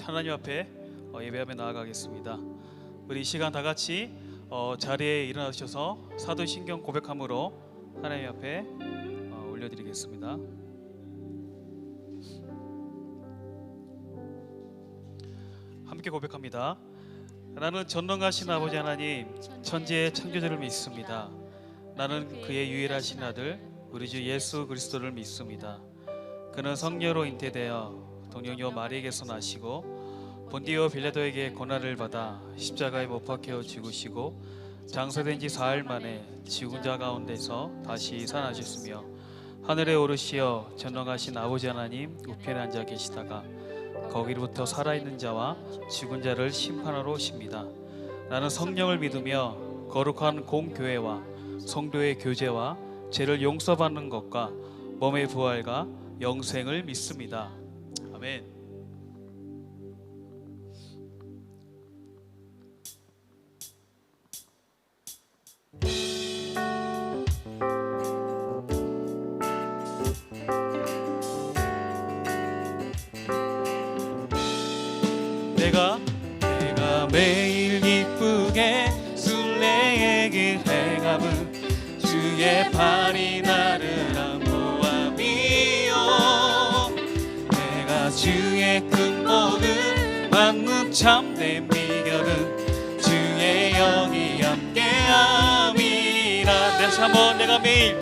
하나님 앞에 예배하며 나아가겠습니다. 우리 이 시간 다 같이 자리에 일어나셔서 사도신경 고백함으로 하나님 앞에 올려드리겠습니다. 함께 고백합니다. 나는 전능하신 아버지 하나님, 천지의 창조주를 믿습니다. 나는 그의 유일하신 아들 우리 주 예수 그리스도를 믿습니다. 그는 성녀로 잉태되어 동정녀 마리에게서 나시고 본디오 빌라도에게 고난을 받아 십자가에 못 박혀 죽으시고 장사된 지 사흘 만에 죽은 자 가운데서 다시 살아나셨으며 하늘에 오르시어 전능하신 아버지 하나님 우편에 앉아 계시다가 거기로부터 살아있는 자와 죽은 자를 심판하러 오십니다. 나는 성령을 믿으며 거룩한 공교회와 성도의 교제와 죄를 용서받는 것과 몸의 부활과 영생을 믿습니다. 아멘. 내가 매일 기쁘게 순례의 길 행함은 주의 팔이 나를 안보함이요 내가 주의 큰 복을 받는 참된 비결은 주의 영이 함께함이라. 다시 한번 내가 매일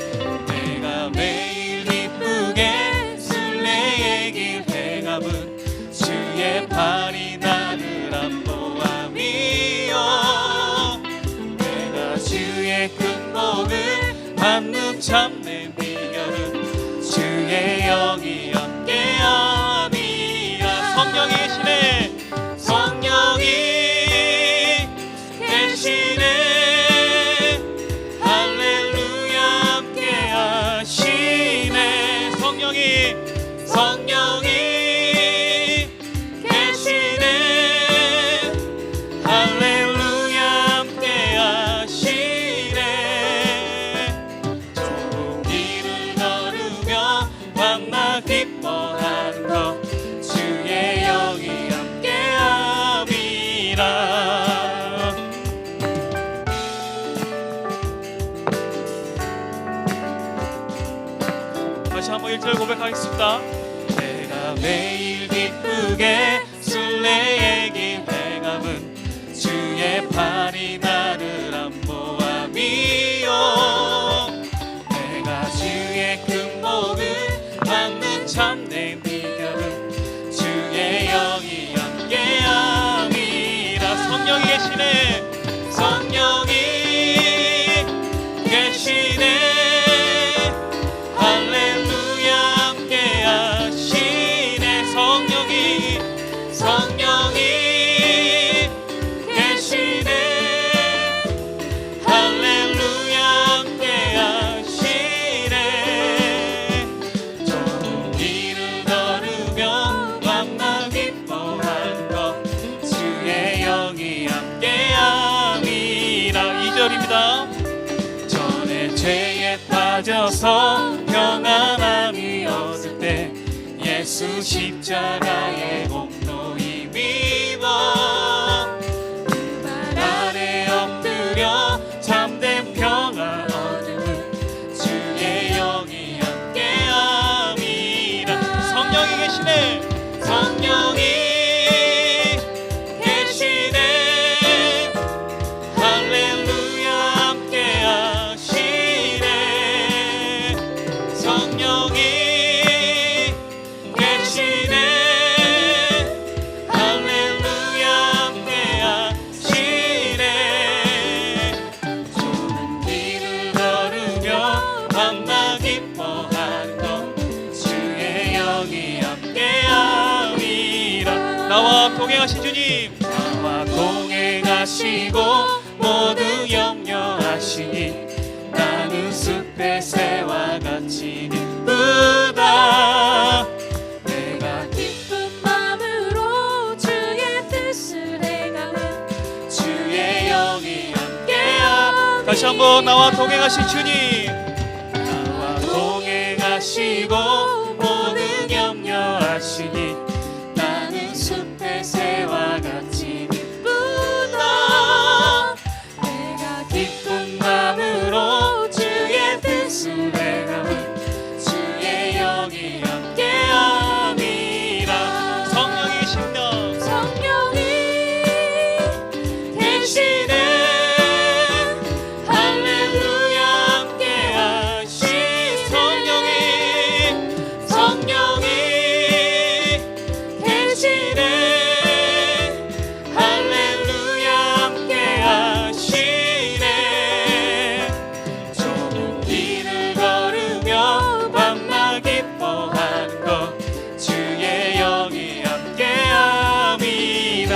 기쁘게 순례의 길 행함은 주의 팔이 나를 안보함이요 내가 주의 큰 복을 받는 참된 비결은 주의 영이 함께함이라. 성령이 계시네, 성령이 계시네, 할렐루야 함께하시네. 성령이 할렐루야 함께하시네. 좁은 길을 걸으며 밤낮 기뻐하는 것 주의 영이 함께함이라. 다시 한번 1절 고백하겠습니다. 내가 매일 기쁘게 순례의 길 행함은 주의 팔이 나를 안보함이요 내가 주의 큰 복을 받는 참된 비결은 주의 영이 함께함이라. 성령이 계시네, 성령이 계시네, 할렐루야 함께하시네. 성령이 계시네, 할렐루야 함께하시네. 좁은 길을 걸으며 밤낮 기뻐하는 것 주의 영이 함께함이라. 2절입니다. 전에 죄에 빠져서 평안함이 얻을 때 예수 십자가의 공로히 믿어 그 발 아래 엎드려 참된 평안 얻음은 주의 영이 함께함이라. 성령이 계시네, 성령이 계시네, 할렐루야 함께하시네. 성령이 계시네, 할렐루야 함께하시네. 좁은 길을 걸으며 밤낮 기뻐하는 것 주의 영이 함께함이라. 나와 동행하신 주님, 나와 동행하시고 모두 염려하시니 나는 숲의 새와 같이 기쁘다. 내가 기쁜 마음으로 주의 뜻을 행하는 주의 영이 함께함. 다시 한번 나와 동행하신 주님, 나와 동행하시고 모든 염려하시니 나는 숲의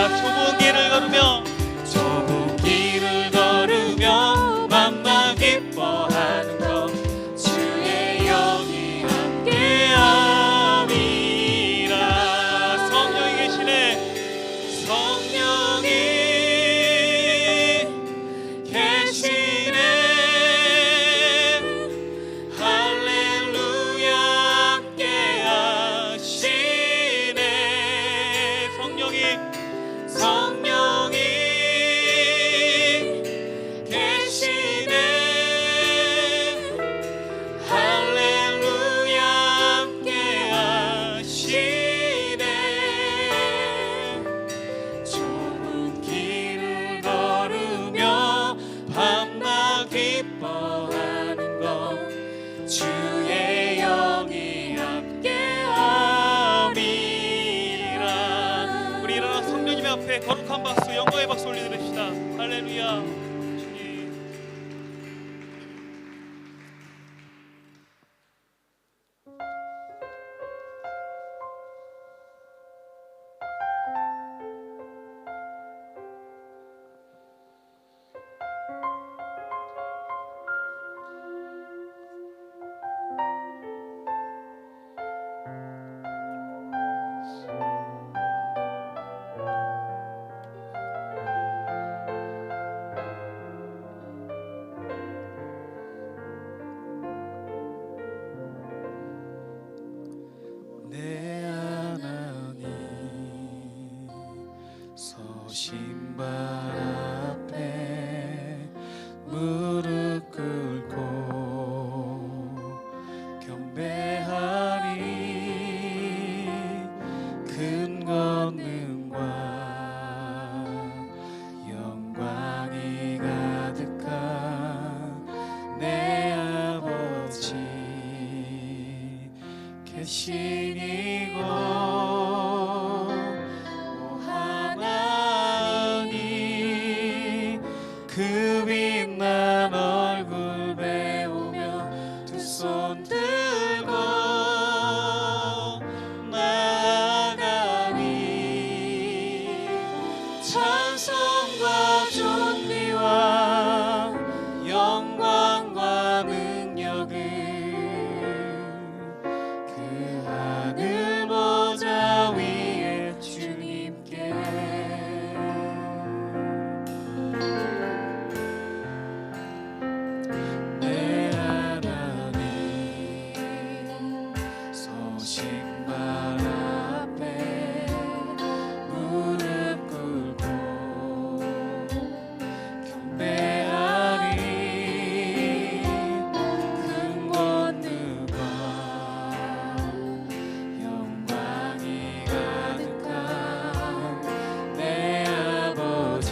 좁은 길을 걸으며 좁은 길을 걸으며 만나 기뻐하는 것 주의 영이 함께함이라. 성령이 계시네. 성령이 계시네. 할렐루야 함께하시네. 성령이 계시네. 할렐루야 함께하시네. 좁은 길을 걸으며 밤낮 기뻐하는 것 주의 영이 함께함이라. 우리 일어나 성령님 앞에 거룩한 박수, 영광의 박수 올려드립시다. 할렐루야. 주님. 내 하나님 서신 발 앞에 무릎 꿇고 경배하리. 큰 권능과 영광이 가득한 내 아버지 계신 이곳 오 하나님 그 빛난 얼굴 배우며 두 손 들고 나아가니 찬송과 존귀와 영광과 능력을 그 하늘 보좌 위에 주님께 내 하나님 서신 발 앞에 무릎 꿇고 경배하리. 큰 권능과 영광이 가득한 내 아버지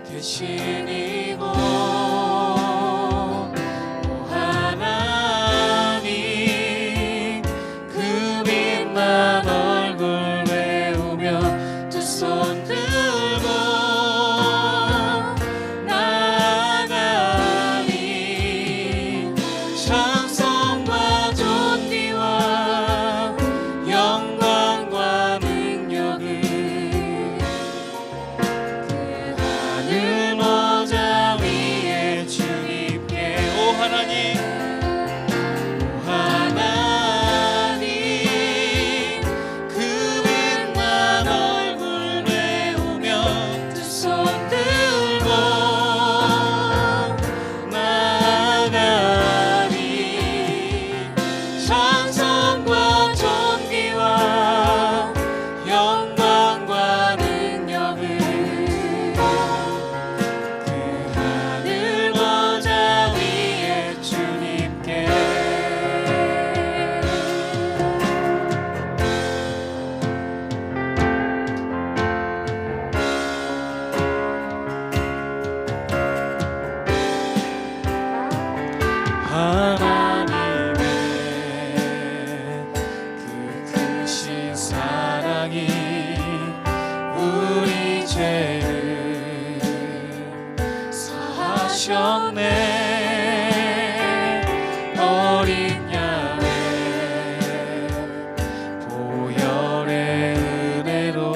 계신 이곳 오 하나님 그 빛난 얼굴 배우며 두 손 들고 나아가니 찬송과 존귀와 영광과 능력을 그 하늘 보좌 위에 주님께 오 하나님 오 하나님 그 빛난 얼굴 배우며 두 손 들고 나아가니 찬송과 존귀와 영광과 능력을 그 하늘 보좌 위에 주님께 하나님의 그 크신 사랑이 우리 죄를 사하셨네. 어린 양의 보혈의 은혜로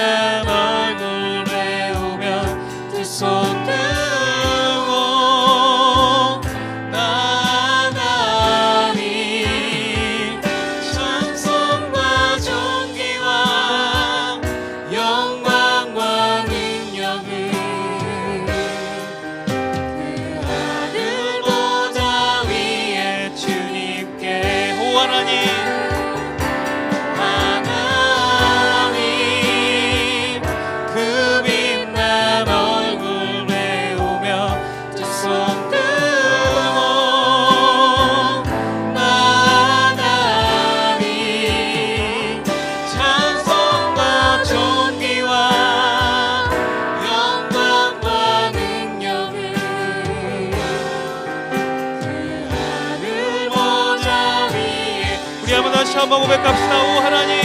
빛난 얼굴 배우며 두 손 들고 나아가니 찬송과 존귀와 영광과 능력을 그 하늘 보좌 위에 주님께 오 하나님 그 빛난 얼굴 배우며 두 손 들고 나아가니 찬송과 존귀와 영광과 능력을 그 하늘 보좌 위에 우리 한번 다시 한번 고백합시다. 오 하나님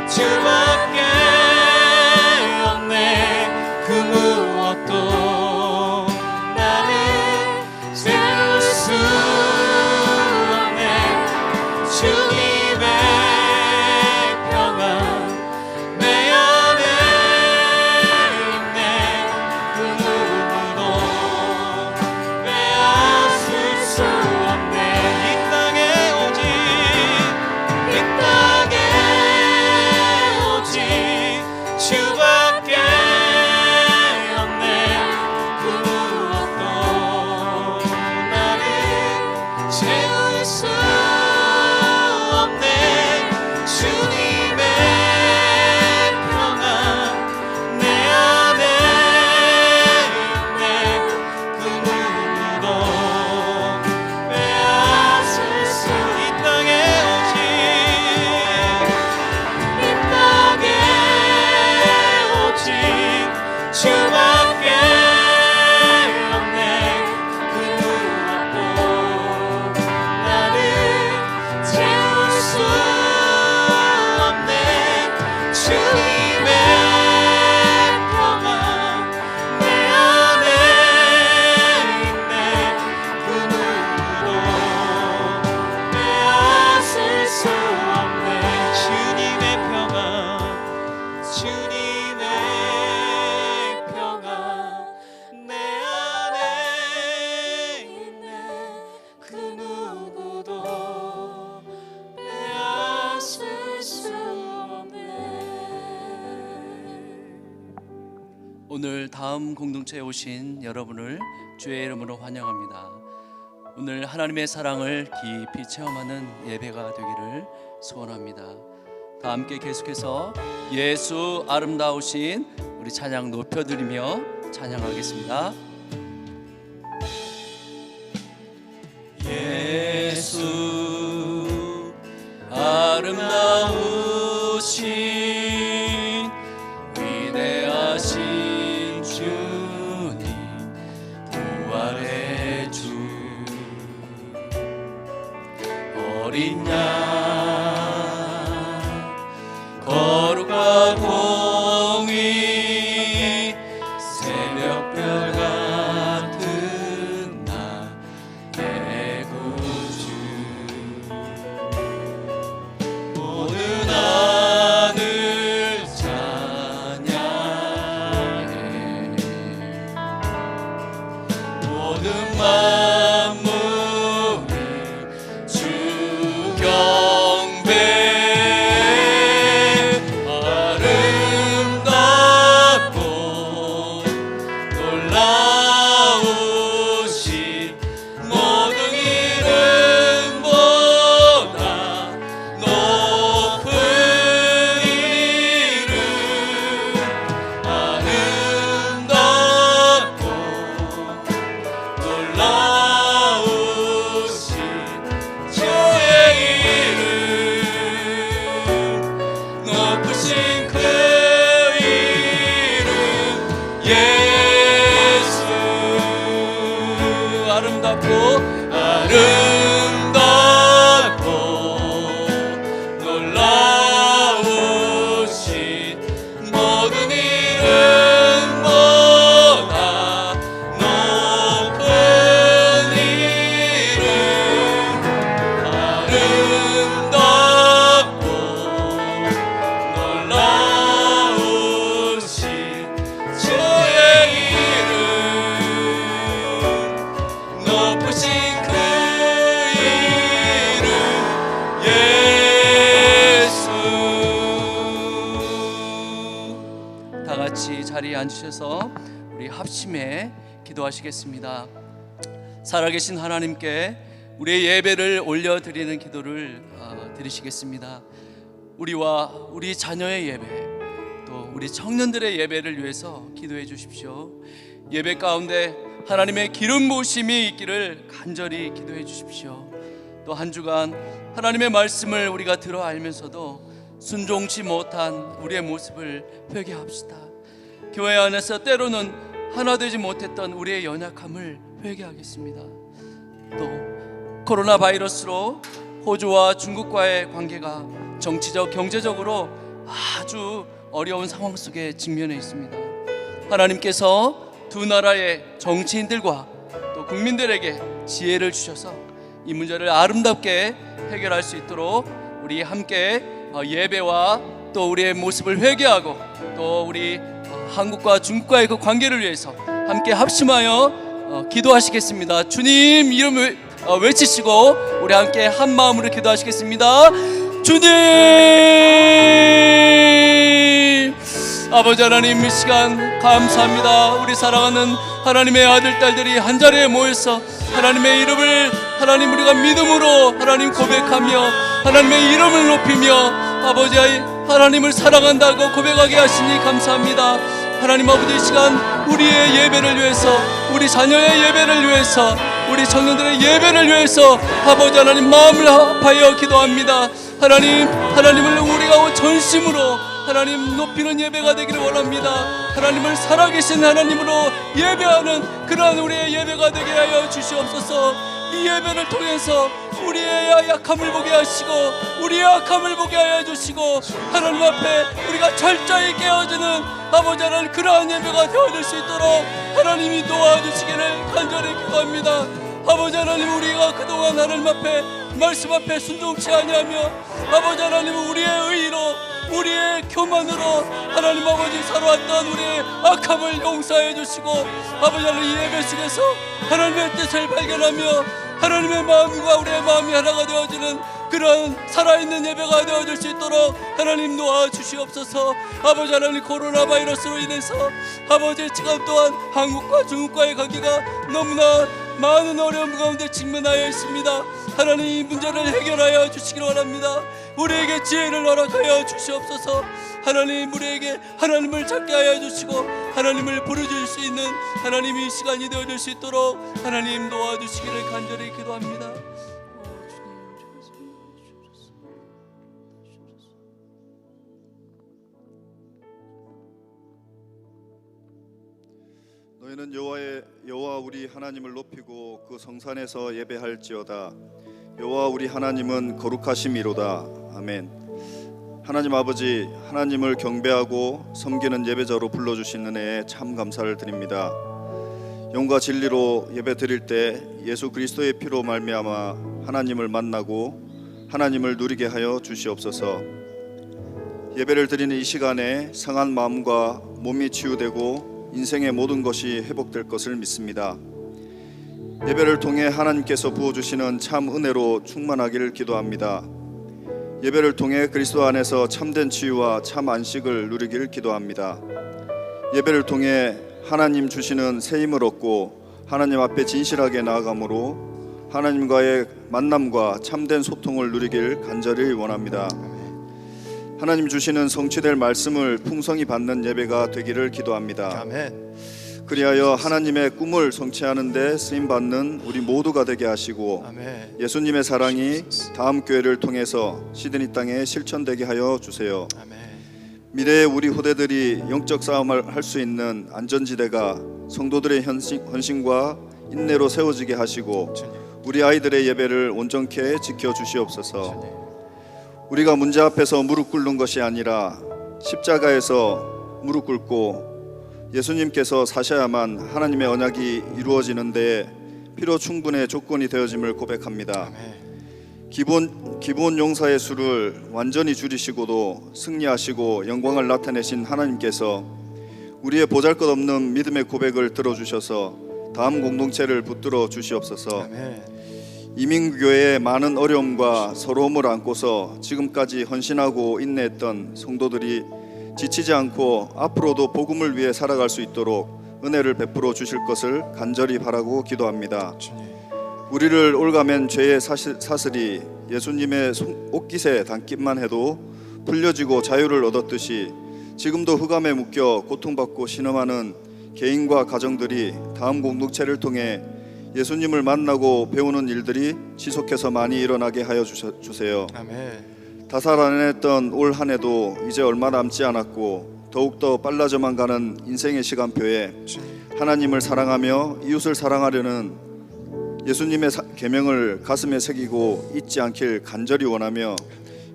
주밖에 없네 그 무엇도 나는 세울 수 없네 주님의 평안 내 안에 있네 그 누구도 빼앗을 수 없네 이 땅에 오직 이 땅에 주밖에 없네 그 무엇도 나를 채울 수 없네 주님의 평안 내 안에 있네 그 누구도 빼앗을 수 이 땅에 오직 이 땅에 주밖에 없네 그 무엇도 나를 채울 수 없네 주님의 평안 내 안에 있네 그 누구도 빼앗을 수 없네 주님의 평안 주님의 평안 내 안에 있네 그 누구도 빼앗을 수 없네. 오늘 다음 공동체에 오신 여러분을 주의 이름으로 환영합니다. 오늘 하나님의 사랑을 깊이 체험하는 예배가 되기를 소원합니다. 다 함께 계속해서 예수 아름다우신 우리 찬양 높여드리며 찬양하겠습니다. 예수 아름다우신 위대하신 주님 부활의 주 어린 양 거룩과 공의 새벽별 같은 나의 구주 모든 하늘 찬양해 모든 만물이 주겨 아름답고 놀라우신 모든 이름보다 높은 이름 아름답고 놀라우신 주의 이름 높으신 그 이름 예수. 다 같이 자리에 앉으셔서 우리 합심해 기도하시겠습니다. 살아계신 하나님께 우리의 예배를 올려드리는 기도를 드리시겠습니다. 우리와 우리 자녀의 예배, 또 우리 청년들의 예배를 위해서 기도해 주십시오. 예배 가운데 하나님의 기름 부으심이 있기를 간절히 기도해 주십시오. 또 한 주간 하나님의 말씀을 우리가 들어 알면서도 순종치 못한 우리의 모습을 회개합시다. 교회 안에서 때로는 하나 되지 못했던 우리의 연약함을 회개하겠습니다. 또 코로나 바이러스로 호주와 중국과의 관계가 정치적, 경제적으로 아주 어려운 상황 속에 직면해 있습니다. 하나님께서 두 나라의 정치인들과 또 국민들에게 지혜를 주셔서 이 문제를 아름답게 해결할 수 있도록 우리 함께 예배와 또 우리의 모습을 회개하고 또 우리 한국과 중국과의 그 관계를 위해서 함께 합심하여 기도하시겠습니다. 주님 이름을 외치시고 우리 함께 한 마음으로 기도하시겠습니다. 주님, 아버지 하나님, 이 시간 감사합니다. 우리 사랑하는 하나님의 아들 딸들이 한자리에 모여서 하나님의 이름을 하나님 우리가 믿음으로 하나님 고백하며 하나님의 이름을 높이며 아버지 하나님을 사랑한다고 고백하게 하시니 감사합니다. 하나님 아버지, 이 시간 우리의 예배를 위해서, 우리 자녀의 예배를 위해서, 우리 청년들의 예배를 위해서 아버지 하나님 마음을 합하여 기도합니다. 하나님을 우리가 전심으로 하나님 높이는 예배가 되기를 원합니다. 하나님을 살아계신 하나님으로 예배하는 그러한 우리의 예배가 되게 하여 주시옵소서. 이 예배를 통해서 우리의 약함을 보게 하시고 우리의 악함을 보게 하여 주시고 하나님 앞에 우리가 철저히 깨어지는 아버지 하나님 그러한 예배가 되어질 수 있도록 하나님이 도와주시기를 간절히 기도합니다. 아버지 하나님, 우리가 그동안 하나님 앞에 말씀 앞에 순종치 아니하며 아버지 하나님 우리의 의로 우리의 교만으로 하나님 아버지 살아왔던 우리의 악함을 용서해 주시고 아버지 하나님 이 예배 속에서 하나님의 뜻을 발견하며 하나님의 마음과 우리의 마음이 하나가 되어지는 그런 살아있는 예배가 되어질 수 있도록 하나님 도와주시옵소서. 아버지 하나님, 코로나 바이러스로 인해서 아버지 지금 또한 한국과 중국과의 관계가 너무나 많은 어려움 가운데 직면하여 있습니다. 하나님 이 문제를 해결하여 주시길 원합니다. 우리에게 지혜를 허락하여 주시옵소서. 하나님 우리에게 하나님을 찾게 하여 주시고 하나님을 부르실 수 있는 하나님 이 시간이 되어질 수 있도록 하나님 도와주시기를 간절히 기도합니다. 너희는 여호와 우리 하나님을 높이고 그 성산에서 예배할지어다. 여호와 우리 하나님은 거룩하심이로다. 아멘. 하나님 아버지, 하나님을 경배하고 섬기는 예배자로 불러주신 은혜에 참 감사를 드립니다. 영과 진리로 예배 드릴 때 예수 그리스도의 피로 말미암아 하나님을 만나고 하나님을 누리게 하여 주시옵소서. 예배를 드리는 이 시간에 상한 마음과 몸이 치유되고 인생의 모든 것이 회복될 것을 믿습니다. 예배를 통해 하나님께서 부어주시는 참 은혜로 충만하기를 기도합니다. 예배를 통해 그리스도 안에서 참된 치유와 참 안식을 누리기를 기도합니다. 예배를 통해 하나님 주시는 새 힘을 얻고 하나님 앞에 진실하게 나아감으로 하나님과의 만남과 참된 소통을 누리길 간절히 원합니다. 하나님 주시는 성취될 말씀을 풍성히 받는 예배가 되기를 기도합니다. 아멘. 그리하여 하나님의 꿈을 성취하는 데 쓰임받는 우리 모두가 되게 하시고 아멘. 예수님의 사랑이 다음 교회를 통해서 시드니 땅에 실천되게 하여 주세요. 아멘. 미래의 우리 후대들이 영적 싸움을 할 수 있는 안전지대가 성도들의 헌신과 인내로 세워지게 하시고 우리 아이들의 예배를 온전케 지켜 주시옵소서. 우리가 문제 앞에서 무릎 꿇는 것이 아니라 십자가에서 무릎 꿇고 예수님께서 사셔야만 하나님의 언약이 이루어지는 데 필요 충분의 조건이 되어짐을 고백합니다. 기본 용사의 수를 완전히 줄이시고도 승리하시고 영광을 나타내신 하나님께서 우리의 보잘것없는 믿음의 고백을 들어주셔서 다음 공동체를 붙들어 주시옵소서. 이민교회의 많은 어려움과 서러움을 안고서 지금까지 헌신하고 인내했던 성도들이 지치지 않고 앞으로도 복음을 위해 살아갈 수 있도록 은혜를 베풀어 주실 것을 간절히 바라고 기도합니다. 우리를 올가맨 죄의 사슬이 예수님의 옷깃에 닿기만 해도 풀려지고 자유를 얻었듯이 지금도 흑암에 묶여 고통받고 신음하는 개인과 가정들이 다음 공동체를 통해 예수님을 만나고 배우는 일들이 지속해서 많이 일어나게 하여 주세요. 다살아냈던 올 한 해도 이제 얼마 남지 않았고 더욱더 빨라져만 가는 인생의 시간표에 하나님을 사랑하며 이웃을 사랑하려는 예수님의 계명을 가슴에 새기고 잊지 않길 간절히 원하며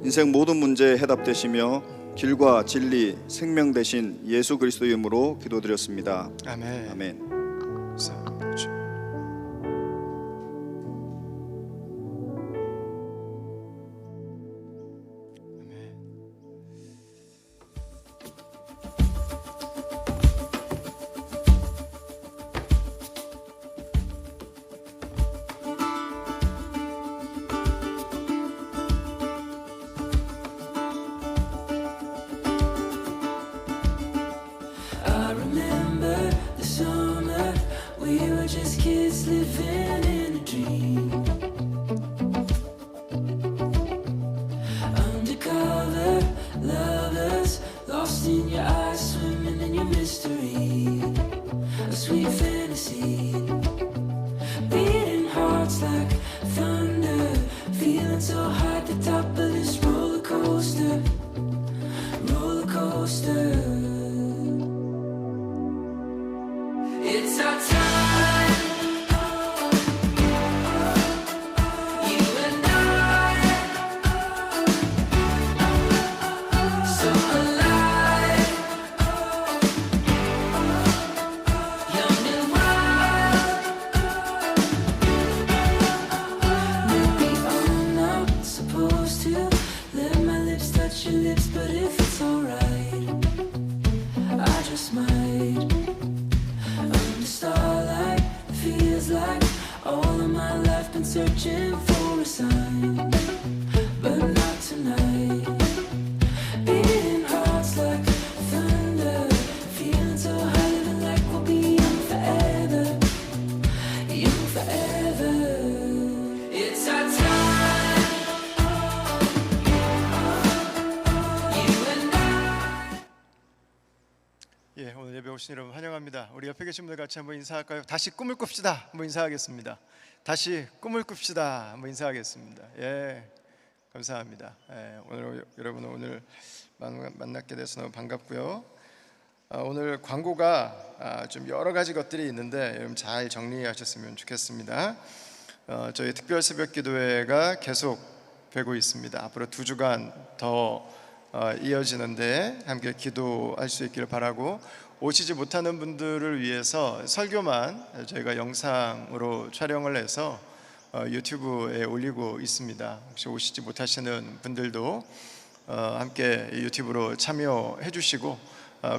인생 모든 문제에 해답되시며 길과 진리, 생명 되신 예수 그리스도의 이름으로 기도드렸습니다. 아멘. I remember the summer, we were just kids living in a dream. Undercover lovers, lost in your eyes, swimming in your mystery. A sweet fantasy, beating hearts like thunder, feeling so high at the top of this roller coaster, roller coaster. It's our time, you and I, so alive, young and wild. Maybe I'm not supposed to let my lips touch your lips, but if it's alright, I just might. Starlight feels like all of my life been searching for a sign, but not tonight. Beating hearts like thunder, feeling so high, living like we'll be young forever, young forever. It's our time, you and I. 예, 오늘 예배 오신 여러분 환영합니다. 우리 옆에 계신 분들 같이 한번 인사할까요? 다시 꿈을 꿉시다. 한번 인사하겠습니다. 다시 꿈을 꿉시다. 한번 인사하겠습니다. 예, 감사합니다. 예, 오늘 여러분 오늘 만나게 돼서 너무 반갑고요. 오늘 광고가 좀 여러 가지 것들이 있는데 여러분 잘 정리하셨으면 좋겠습니다. 저희 특별 새벽 기도회가 계속 되고 있습니다. 앞으로 2주간 더 이어지는데 함께 기도할 수 있기를 바라고, 오시지 못하는 분들을 위해서 설교만 저희가 영상으로 촬영을 해서 유튜브에 올리고 있습니다. 혹시 오시지 못하시는 분들도 함께 유튜브로 참여해 주시고,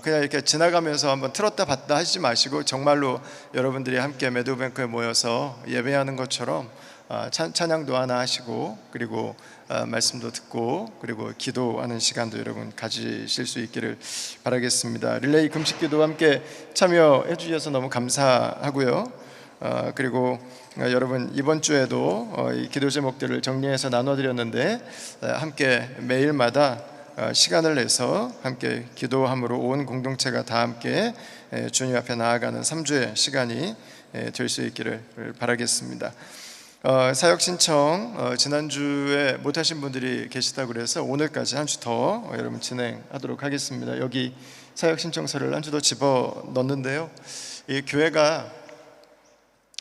그냥 이렇게 지나가면서 한번 틀었다 봤다 하시지 마시고 정말로 여러분들이 함께 매드뱅크에 모여서 예배하는 것처럼 찬양도 하나 하시고, 그리고 말씀도 듣고, 그리고 기도하는 시간도 여러분 가지실 수 있기를 바라겠습니다. 릴레이 금식기도 함께 참여해 주셔서 너무 감사하고요. 그리고 여러분 이번 주에도 이 기도 제목들을 정리해서 나눠드렸는데 함께 매일마다 시간을 내서 함께 기도함으로 온 공동체가 다 함께 주님 앞에 나아가는 3주의 시간이 될 수 있기를 바라겠습니다. 사역 신청 지난주에 못하신 분들이 계시다고 그래서 오늘까지 한 주 더 여러분 진행하도록 하겠습니다. 여기 사역 신청서를 한 주 더 집어 넣는데요, 이 교회가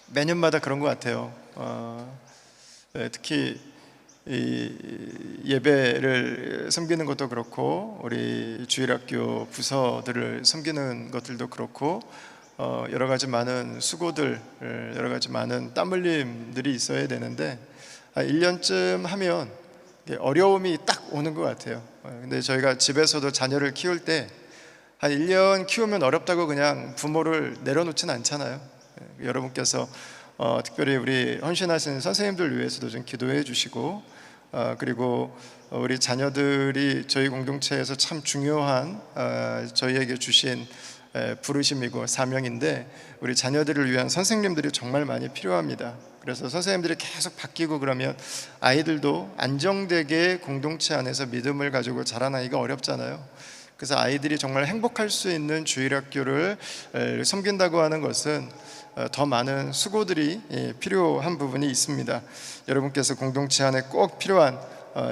매년마다 그런 것 같아요. 특히 이 예배를 섬기는 것도 그렇고 우리 주일학교 부서들을 섬기는 것들도 그렇고 여러 가지 많은 수고들, 여러 가지 많은 땀 흘림들이 있어야 되는데 1년쯤 하면 어려움이 딱 오는 것 같아요. 근데 저희가 집에서도 자녀를 키울 때 한 1년 키우면 어렵다고 그냥 부모를 내려놓진 않잖아요. 여러분께서 특별히 우리 헌신하신 선생님들 위해서도 좀 기도해 주시고 그리고 우리 자녀들이 저희 공동체에서 참 중요한 저희에게 주신 부르심이고 사명인데 우리 자녀들을 위한 선생님들이 정말 많이 필요합니다. 그래서 선생님들이 계속 바뀌고 그러면 아이들도 안정되게 공동체 안에서 믿음을 가지고 자라나기가 어렵잖아요. 그래서 아이들이 정말 행복할 수 있는 주일학교를 섬긴다고 하는 것은 더 많은 수고들이 필요한 부분이 있습니다. 여러분께서 공동체 안에 꼭 필요한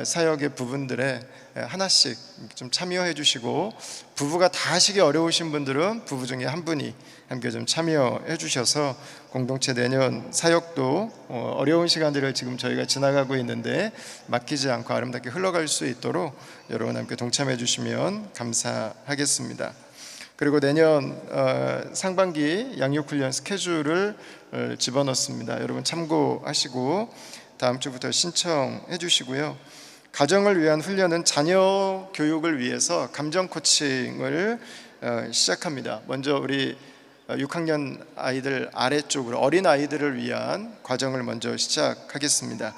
사역의 부분들에 하나씩 좀 참여해 주시고 부부가 다 하시기 어려우신 분들은 부부 중에 한 분이 함께 좀 참여해 주셔서 공동체 내년 사역도 어려운 시간들을 지금 저희가 지나가고 있는데 맡기지 않고 아름답게 흘러갈 수 있도록 여러분 함께 동참해 주시면 감사하겠습니다. 그리고 내년 상반기 양육훈련 스케줄을 집어넣습니다. 여러분 참고하시고 다음 주부터 신청해 주시고요. 가정을 위한 훈련은 자녀 교육을 위해서 감정 코칭을 시작합니다. 먼저 우리 6학년 아이들 아래쪽으로 어린 아이들을 위한 과정을 먼저 시작하겠습니다.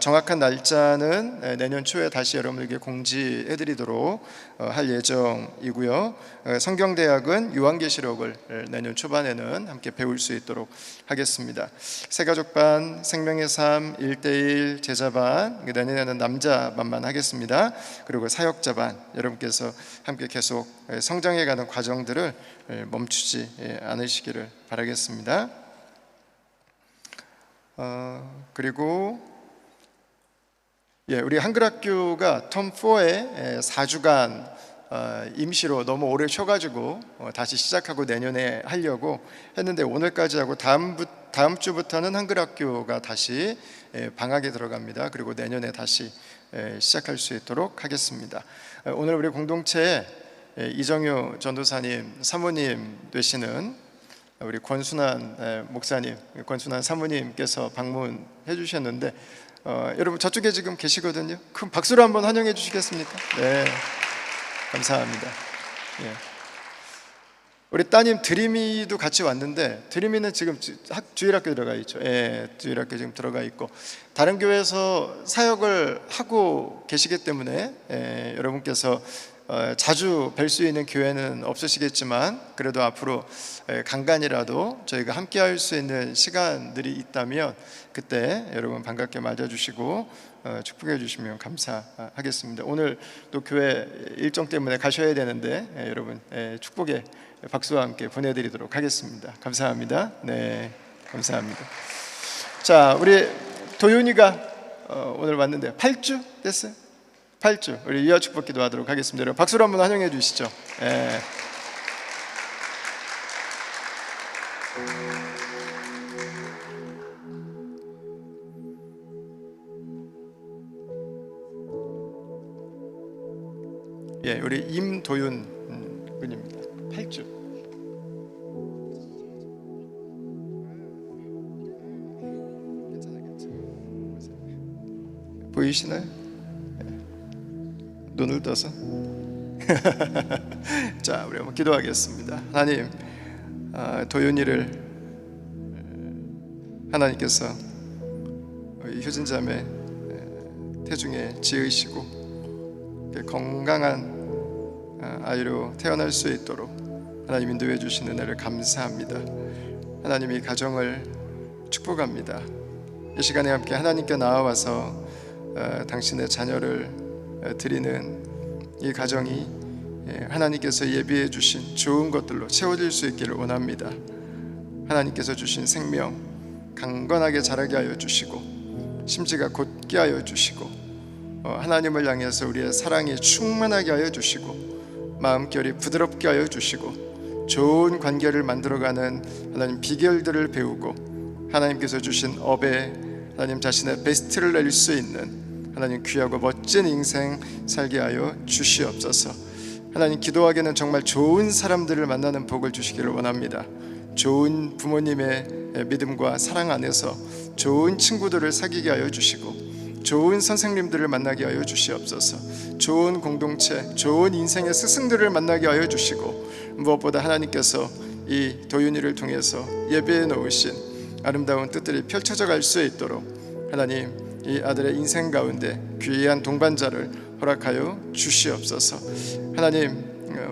정확한 날짜는 내년 초에 다시 여러분에게 공지해 드리도록 할 예정이고요. 성경대학은 요한계시록을 내년 초반에는 함께 배울 수 있도록 하겠습니다. 새가족반, 생명의 삶, 1:1 제자반, 내년에는 남자반만 하겠습니다. 그리고 사역자반, 여러분께서 함께 계속 성장해가는 과정들을 멈추지 않으시기를 바라겠습니다. 그리고 우리 한글학교가 텀4에 4주간 임시로 너무 오래 쉬어가지고 다시 시작하고 내년에 하려고 했는데 오늘까지 하고 다음 주부터는 한글학교가 다시 방학에 들어갑니다. 그리고 내년에 다시 시작할 수 있도록 하겠습니다. 오늘 우리 공동체에 이정효 전도사님 사모님 되시는 우리 권순환 목사님, 권순환 사모님께서 방문해 주셨는데 여러분 저쪽에 지금 계시거든요. 큰 박수로 한번 환영해 주시겠습니까? 네, 감사합니다. 우리 따님 드림이도 같이 왔는데 드림이는 지금 주일학교 들어가 있죠. 주일학교 지금 들어가 있고 다른 교회에서 사역을 하고 계시기 때문에 여러분께서 자주 뵐 수 있는 교회는 없으시겠지만 그래도 앞으로 간간이라도 저희가 함께 할 수 있는 시간들이 있다면 그때 여러분 반갑게 맞아주시고 축복해 주시면 감사하겠습니다. 오늘 또 교회 일정 때문에 가셔야 되는데 여러분 축복의 박수와 함께 보내드리도록 하겠습니다. 감사합니다. 네, 감사합니다. 자, 우리 도윤이가 오늘 왔는데 8주 됐어요? 8주 우리 유아 축복 기도하도록 하겠습니다. 여러분 박수로 한번 환영해 주시죠. 우리 임도윤 군입니다. 8주. 보이시나요? 눈을 떠서. 자, 우리 한번 기도하겠습니다. 하나님, 도윤이를 하나님께서 효진자매 태중에 지으시고 건강한 아이로 태어날 수 있도록 하나님 인도해 주시는 은혜를 감사합니다. 하나님 이 가정을 축복합니다. 이 시간에 함께 하나님께 나와서 당신의 자녀를 드리는 이 가정이 하나님께서 예비해 주신 좋은 것들로 채워질 수 있기를 원합니다. 하나님께서 주신 생명 강건하게 자라게 하여 주시고 심지가 곧게 하여 주시고 하나님을 향해서 우리의 사랑이 충만하게 하여 주시고 마음결이 부드럽게 하여 주시고 좋은 관계를 만들어가는 하나님 비결들을 배우고 하나님께서 주신 업에 하나님 자신의 베스트를 낼 수 있는 하나님 귀하고 멋진 인생 살게 하여 주시옵소서. 하나님 기도하기에는 정말 좋은 사람들을 만나는 복을 주시기를 원합니다. 좋은 부모님의 믿음과 사랑 안에서 좋은 친구들을 사귀게 하여 주시고 좋은 선생님들을 만나게 하여 주시옵소서. 좋은 공동체, 좋은 인생의 스승들을 만나게 하여 주시고 무엇보다 하나님께서 이 도윤이를 통해서 예배해 놓으신 아름다운 뜻들이 펼쳐져 갈 수 있도록 하나님 이 아들의 인생 가운데 귀한 동반자를 허락하여 주시옵소서. 하나님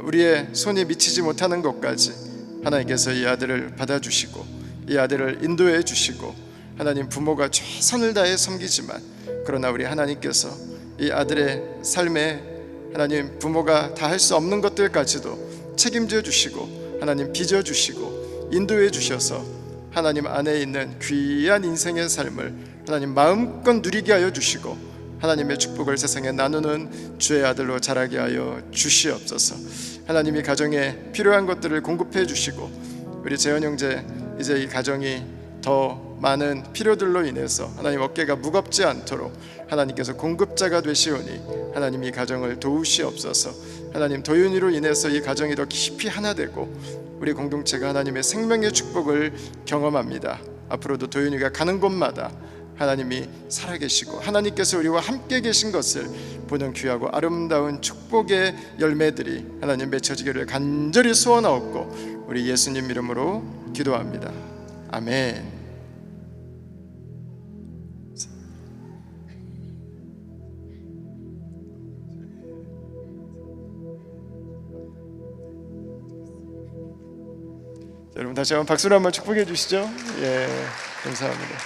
우리의 손이 미치지 못하는 것까지 하나님께서 이 아들을 받아주시고 이 아들을 인도해 주시고 하나님 부모가 최선을 다해 섬기지만 그러나 우리 하나님께서 이 아들의 삶에 하나님 부모가 다 할 수 없는 것들까지도 책임져 주시고 하나님 빚어 주시고 인도해 주셔서 하나님 안에 있는 귀한 인생의 삶을 하나님 마음껏 누리게 하여 주시고 하나님의 축복을 세상에 나누는 주의 아들로 자라게 하여 주시옵소서. 하나님이 가정에 필요한 것들을 공급해 주시고 우리 재현 형제 이제 이 가정이 더 많은 필요들로 인해서 하나님 어깨가 무겁지 않도록 하나님께서 공급자가 되시오니 하나님 이 가정을 도우시옵소서. 하나님 도윤이로 인해서 이 가정이 더 깊이 하나 되고 우리 공동체가 하나님의 생명의 축복을 경험합니다. 앞으로도 도윤이가 가는 곳마다 하나님이 살아계시고 하나님께서 우리와 함께 계신 것을 보는 귀하고 아름다운 축복의 열매들이 하나님 맺혀지기를 간절히 소원하옵고 우리 예수님 이름으로 기도합니다. 아멘. 여러분 다시 한번 박수로 한번 축복해 주시죠. 예, 감사합니다.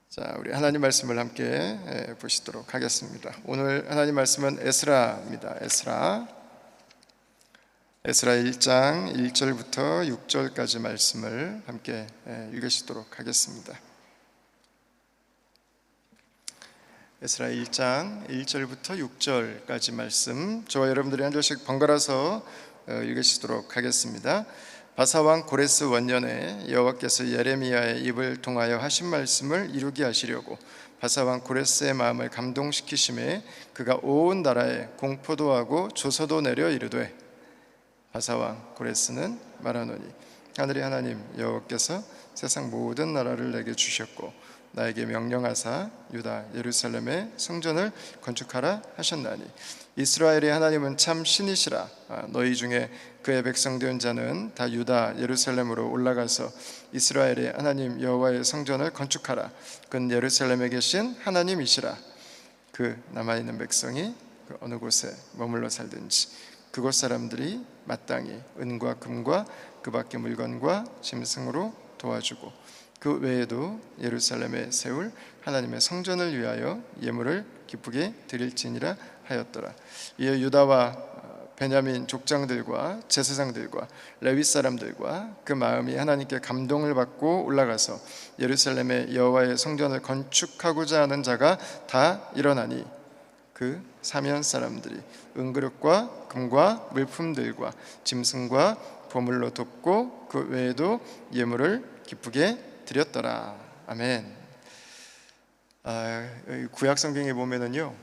자, 우리 하나님 말씀을 함께 보시도록 하겠습니다. 오늘 하나님 말씀은 에스라입니다. 에스라 1장 1절부터 6절까지 말씀을 함께 읽으시도록 하겠습니다. 에스라 1장 1절부터 6절까지 말씀 저와 여러분들이 한 절씩 번갈아서 읽으시도록 하겠습니다. 바사왕 고레스 원년에 여호와께서 예레미야의 입을 통하여 하신 말씀을 이루게 하시려고 바사왕 고레스의 마음을 감동시키심에 그가 온 나라에 공포도 하고 조서도 내려 이르되 바사왕 고레스는 말하노니 하늘의 하나님 여호와께서 세상 모든 나라를 내게 주셨고 나에게 명령하사 유다 예루살렘의 성전을 건축하라 하셨나니 이스라엘의 하나님은 참 신이시라. 너희 중에 그의 백성 된 자는 다 유다 예루살렘으로 올라가서 이스라엘의 하나님 여호와의 성전을 건축하라. 그는 예루살렘에 계신 하나님이시라. 그 남아있는 백성이 그 어느 곳에 머물러 살든지 그곳 사람들이 마땅히 은과 금과 그 밖의 물건과 짐승으로 도와주고 그 외에도 예루살렘에 세울 하나님의 성전을 위하여 예물을 기쁘게 드릴지니라 하였더라. 이에 유다와 베냐민 족장들과 제사장들과 레위 사람들과 그 마음이 하나님께 감동을 받고 올라가서 예루살렘의 여호와의 성전을 건축하고자 하는 자가 다 일어나니 그 사면 사람들이 은그릇과 금과 물품들과 짐승과 보물로 돕고 그 외에도 예물을 기쁘게 드렸더라. 아멘. 구약 성경에 보면은요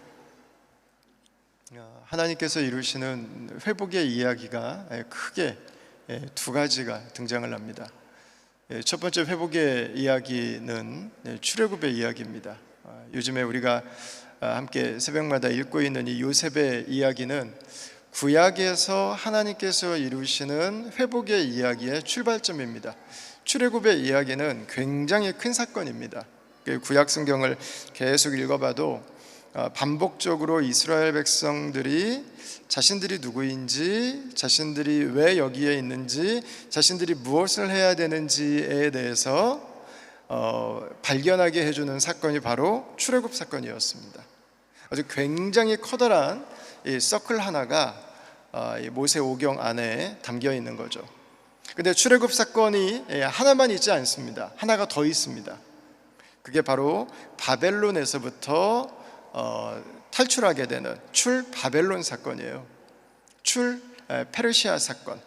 하나님께서 이루시는 회복의 이야기가 크게 두 가지가 등장을 합니다. 첫 번째 회복의 이야기는 출애굽의 이야기입니다. 요즘에 우리가 함께 새벽마다 읽고 있는 이 요셉의 이야기는 구약에서 하나님께서 이루시는 회복의 이야기의 출발점입니다. 출애굽의 이야기는 굉장히 큰 사건입니다. 구약 성경을 계속 읽어봐도 반복적으로 이스라엘 백성들이 자신들이 누구인지, 자신들이 왜 여기에 있는지, 자신들이 무엇을 해야 되는지에 대해서 발견하게 해주는 사건이 바로 출애굽 사건이었습니다. 아주 굉장히 커다란 이 서클 하나가 이 모세오경 안에 담겨 있는 거죠. 근데 출애굽 사건이 하나만 있지 않습니다. 하나가 더 있습니다. 그게 바로 바벨론에서부터 탈출하게 되는 출 바벨론 사건이에요. 출 페르시아 사건.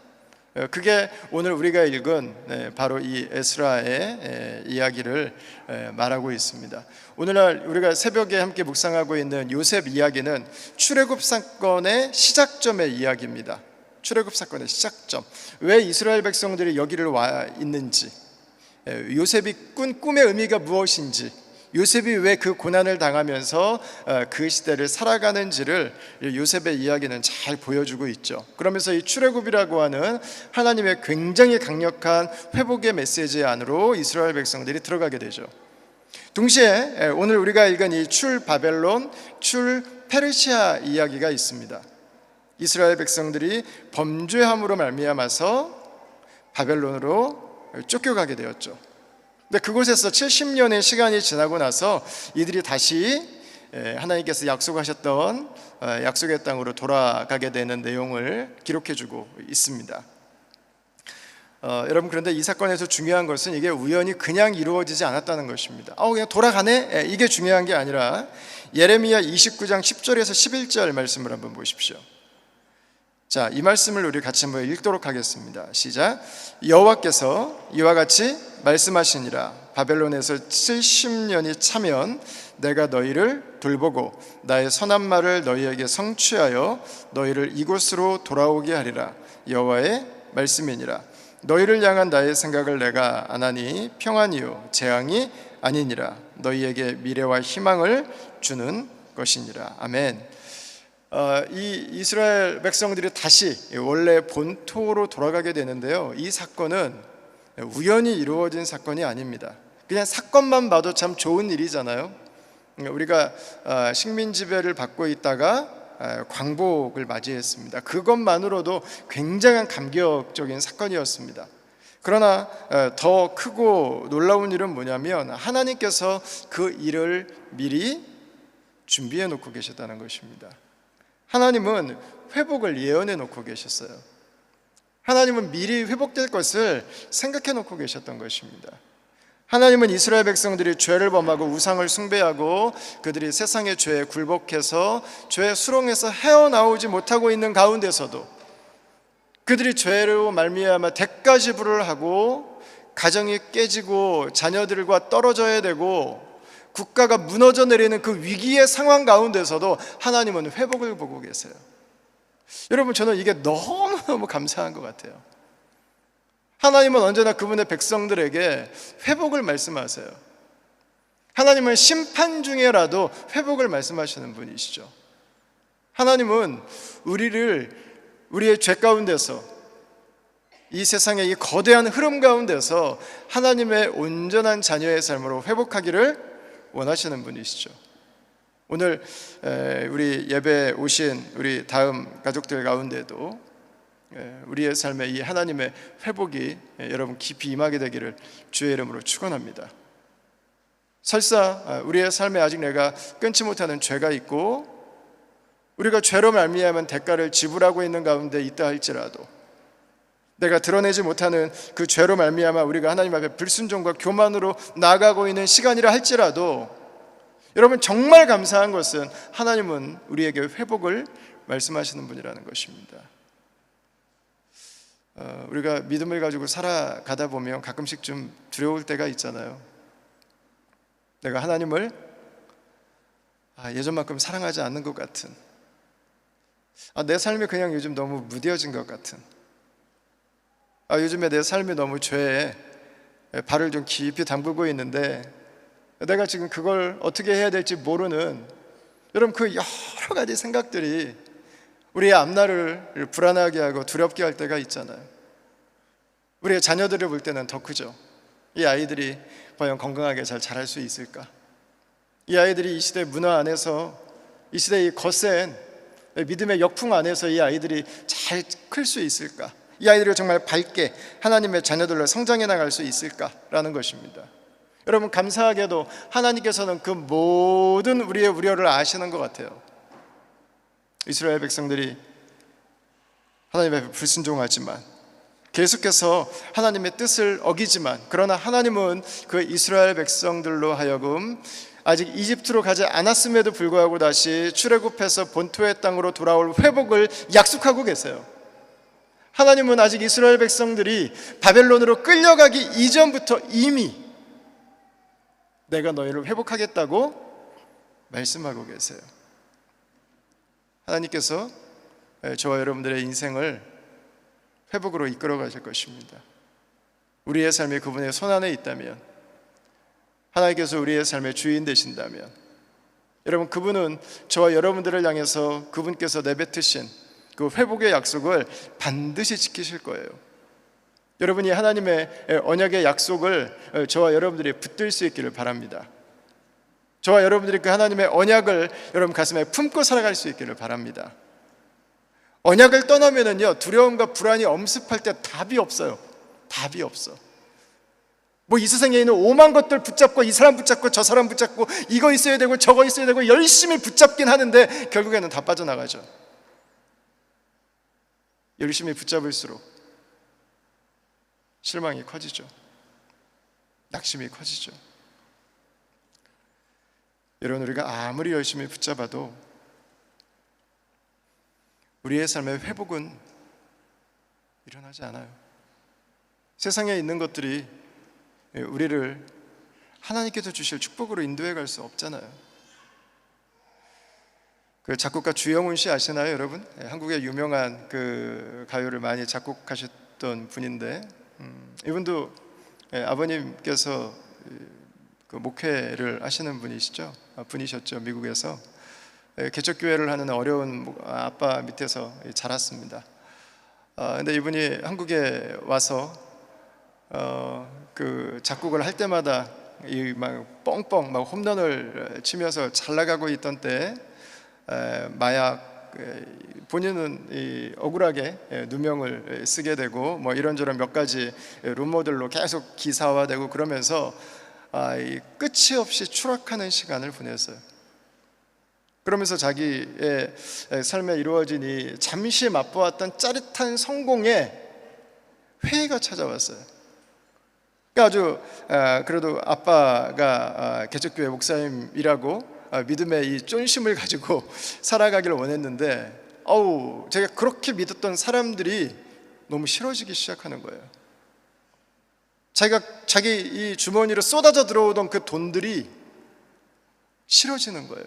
그게 오늘 우리가 읽은 바로 이 에스라의 이야기를 말하고 있습니다. 오늘날 우리가 새벽에 함께 묵상하고 있는 요셉 이야기는 출애굽 사건의 시작점의 이야기입니다. 출애굽 사건의 시작점. 왜 이스라엘 백성들이 여기를 와 있는지, 요셉이 꾼 꿈의 의미가 무엇인지, 요셉이 왜 그 고난을 당하면서 그 시대를 살아가는지를 요셉의 이야기는 잘 보여주고 있죠. 그러면서 이 출애굽이라고 하는 하나님의 굉장히 강력한 회복의 메시지 안으로 이스라엘 백성들이 들어가게 되죠. 동시에 오늘 우리가 읽은 이 출 바벨론, 출 페르시아 이야기가 있습니다. 이스라엘 백성들이 범죄함으로 말미암아서 바벨론으로 쫓겨가게 되었죠. 근데 그곳에서 70년의 시간이 지나고 나서 이들이 다시 하나님께서 약속하셨던 약속의 땅으로 돌아가게 되는 내용을 기록해주고 있습니다. 여러분, 그런데 이 사건에서 중요한 것은 이게 우연히 그냥 이루어지지 않았다는 것입니다. 그냥 돌아가네? 이게 중요한 게 아니라 예레미야 29장 10절에서 11절 말씀을 한번 보십시오. 자, 이 말씀을 우리 같이 한번 읽도록 하겠습니다. 시작. 여호와께서 이와 같이 말씀하시니라. 바벨론에서 70년이 차면 내가 너희를 돌보고 나의 선한 말을 너희에게 성취하여 너희를 이곳으로 돌아오게 하리라. 여호와의 말씀이니라. 너희를 향한 나의 생각을 내가 안 하니 평안이요 재앙이 아니니라. 너희에게 미래와 희망을 주는 것이니라. 아멘. 이 이스라엘 백성들이 다시 원래 본토로 돌아가게 되는데요, 이 사건은 우연히 이루어진 사건이 아닙니다. 그냥 사건만 봐도 참 좋은 일이잖아요. 우리가 식민지배를 받고 있다가 광복을 맞이했습니다. 그것만으로도 굉장한 감격적인 사건이었습니다. 그러나 더 크고 놀라운 일은 뭐냐면 하나님께서 그 일을 미리 준비해 놓고 계셨다는 것입니다. 하나님은 회복을 예언해 놓고 계셨어요. 하나님은 미리 회복될 것을 생각해 놓고 계셨던 것입니다. 하나님은 이스라엘 백성들이 죄를 범하고 우상을 숭배하고 그들이 세상의 죄에 굴복해서 죄의 수렁에서 헤어나오지 못하고 있는 가운데서도 그들이 죄로 말미암아 대가지불을 하고 가정이 깨지고 자녀들과 떨어져야 되고 국가가 무너져 내리는 그 위기의 상황 가운데서도 하나님은 회복을 보고 계세요. 여러분, 저는 이게 너무너무 감사한 것 같아요. 하나님은 언제나 그분의 백성들에게 회복을 말씀하세요. 하나님은 심판 중에라도 회복을 말씀하시는 분이시죠. 하나님은 우리의 죄 가운데서, 이 세상의 이 거대한 흐름 가운데서 하나님의 온전한 자녀의 삶으로 회복하기를 원하시는 분이시죠. 오늘 우리 예배에 오신 우리 다음 가족들 가운데도 우리의 삶에 이 하나님의 회복이 여러분 깊이 임하게 되기를 주의 이름으로 축원합니다. 설사 우리의 삶에 아직 내가 끊지 못하는 죄가 있고 우리가 죄로 말미암은 대가를 지불하고 있는 가운데 있다 할지라도, 내가 드러내지 못하는 그 죄로 말미암아 우리가 하나님 앞에 불순종과 교만으로 나아가고 있는 시간이라 할지라도, 여러분 정말 감사한 것은 하나님은 우리에게 회복을 말씀하시는 분이라는 것입니다. 우리가 믿음을 가지고 살아가다 보면 가끔씩 좀 두려울 때가 있잖아요. 내가 하나님을 예전만큼 사랑하지 않는 것 같은, 내 삶이 그냥 요즘 너무 무뎌진 것 같은, 요즘에 내 삶이 너무 죄에 발을 좀 깊이 담그고 있는데 내가 지금 그걸 어떻게 해야 될지 모르는, 여러분 그 여러 가지 생각들이 우리의 앞날을 불안하게 하고 두렵게 할 때가 있잖아요. 우리의 자녀들을 볼 때는 더 크죠. 이 아이들이 과연 건강하게 잘 자랄 수 있을까? 이 아이들이 이 시대 문화 안에서, 이 시대의 거센 믿음의 역풍 안에서 이 아이들이 잘 클 수 있을까? 이 아이들이 정말 밝게 하나님의 자녀들로 성장해 나갈 수 있을까라는 것입니다. 여러분 감사하게도 하나님께서는 그 모든 우리의 우려를 아시는 것 같아요. 이스라엘 백성들이 하나님 앞에 불순종하지만, 계속해서 하나님의 뜻을 어기지만, 그러나 하나님은 그 이스라엘 백성들로 하여금 아직 이집트로 가지 않았음에도 불구하고 다시 출애굽해서 본토의 땅으로 돌아올 회복을 약속하고 계세요. 하나님은 아직 이스라엘 백성들이 바벨론으로 끌려가기 이전부터 이미 내가 너희를 회복하겠다고 말씀하고 계세요. 하나님께서 저와 여러분들의 인생을 회복으로 이끌어 가실 것입니다. 우리의 삶이 그분의 손안에 있다면, 하나님께서 우리의 삶의 주인 되신다면, 여러분, 그분은 저와 여러분들을 향해서 그분께서 내뱉으신 그 회복의 약속을 반드시 지키실 거예요. 여러분이 하나님의 언약의 약속을 저와 여러분들이 붙들 수 있기를 바랍니다. 저와 여러분들이 그 하나님의 언약을 여러분 가슴에 품고 살아갈 수 있기를 바랍니다. 언약을 떠나면은요, 두려움과 불안이 엄습할 때 답이 없어요. 답이 없어. 뭐 이 세상에 있는 오만 것들 붙잡고, 이 사람 붙잡고 저 사람 붙잡고, 이거 있어야 되고 저거 있어야 되고 열심히 붙잡긴 하는데 결국에는 다 빠져나가죠. 열심히 붙잡을수록 실망이 커지죠. 낙심이 커지죠. 여러분, 우리가 아무리 열심히 붙잡아도 우리의 삶의 회복은 일어나지 않아요. 세상에 있는 것들이 우리를 하나님께서 주실 축복으로 인도해 갈 수 없잖아요. 그 작곡가 주영훈 씨 아시나요, 여러분? 한국의 유명한 그 가요를 많이 작곡하셨던 분인데, 이분도 아버님께서 그 목회를 하시는 분이셨죠. 미국에서 개척교회를 하는 어려운 아빠 밑에서 자랐습니다. 근데 이분이 한국에 와서 그 작곡을 할 때마다 이 막 뻥뻥 막 홈런을 치면서 잘 나가고 있던 때 마약, 본인은 이 억울하게 누명을 쓰게 되고 뭐 이런저런 몇 가지 룸모델로 계속 기사화되고 그러면서 이 끝이 없이 추락하는 시간을 보냈어요. 그러면서 자기의 삶에 이루어진 이 잠시 맛보았던 짜릿한 성공에 회의가 찾아왔어요. 그러니까 아주 그래도 아빠가 개척교회 목사님이라고 믿음의 이 쫀심을 가지고 살아가기를 원했는데, 제가 그렇게 믿었던 사람들이 너무 싫어지기 시작하는 거예요. 자기 이 주머니로 쏟아져 들어오던 그 돈들이 싫어지는 거예요.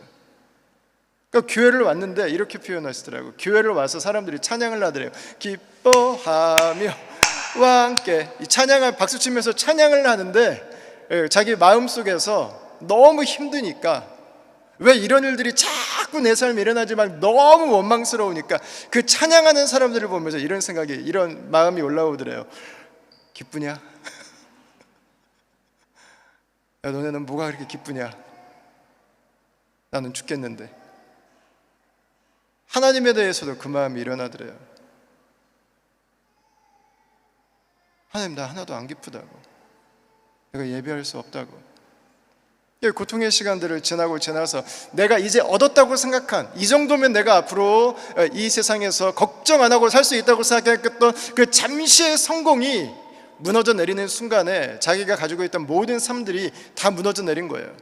그러니까 교회를 왔는데 이렇게 표현하시더라고요. 교회를 와서 사람들이 찬양을 하더래요. 기뻐하며 와 함께, 이 찬양을 박수 치면서 찬양을 하는데 자기 마음속에서 너무 힘드니까, 왜 이런 일들이 자꾸 내 삶에 일어나지만 너무 원망스러우니까 그 찬양하는 사람들을 보면서 이런 마음이 올라오더래요. 기쁘냐? 야, 너네는 뭐가 그렇게 기쁘냐? 나는 죽겠는데. 하나님에 대해서도 그 마음이 일어나더래요. 하나님, 나 하나도 안 기쁘다고. 내가 예배할 수 없다고. 고통의 시간들을 지나서 내가 이제 얻었다고 생각한, 이 정도면 내가 앞으로 이 세상에서 걱정 안 하고 살 수 있다고 생각했던 그 잠시의 성공이 무너져 내리는 순간에 자기가 가지고 있던 모든 삶들이 다 무너져 내린 거예요.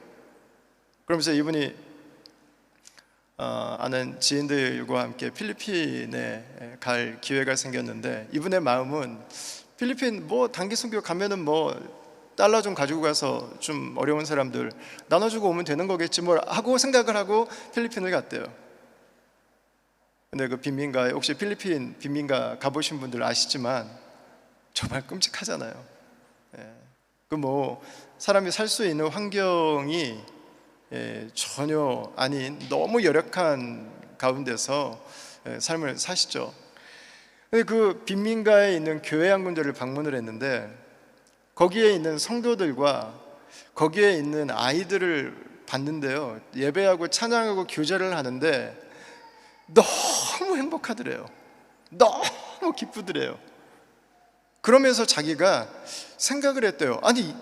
그러면서 이분이 아는 지인들과 함께 필리핀에 갈 기회가 생겼는데, 이분의 마음은 필리핀 뭐 단기 선교 가면은 뭐 달러 좀 가지고 가서 좀 어려운 사람들 나눠주고 오면 되는 거겠지 뭘 하고 생각을 하고 필리핀을 갔대요. 근데 그 빈민가에, 혹시 필리핀 빈민가 가보신 분들 아시지만 정말 끔찍하잖아요. 그 뭐 사람이 살 수 있는 환경이 전혀 아닌 너무 열악한 가운데서 삶을 사시죠. 근데 그 빈민가에 있는 교회 한 군데를 방문을 했는데, 거기에 있는 성도들과 거기에 있는 아이들을 봤는데요, 예배하고 찬양하고 교제를 하는데 너무 행복하더래요. 너무 기쁘더래요. 그러면서 자기가 생각을 했대요. 아니,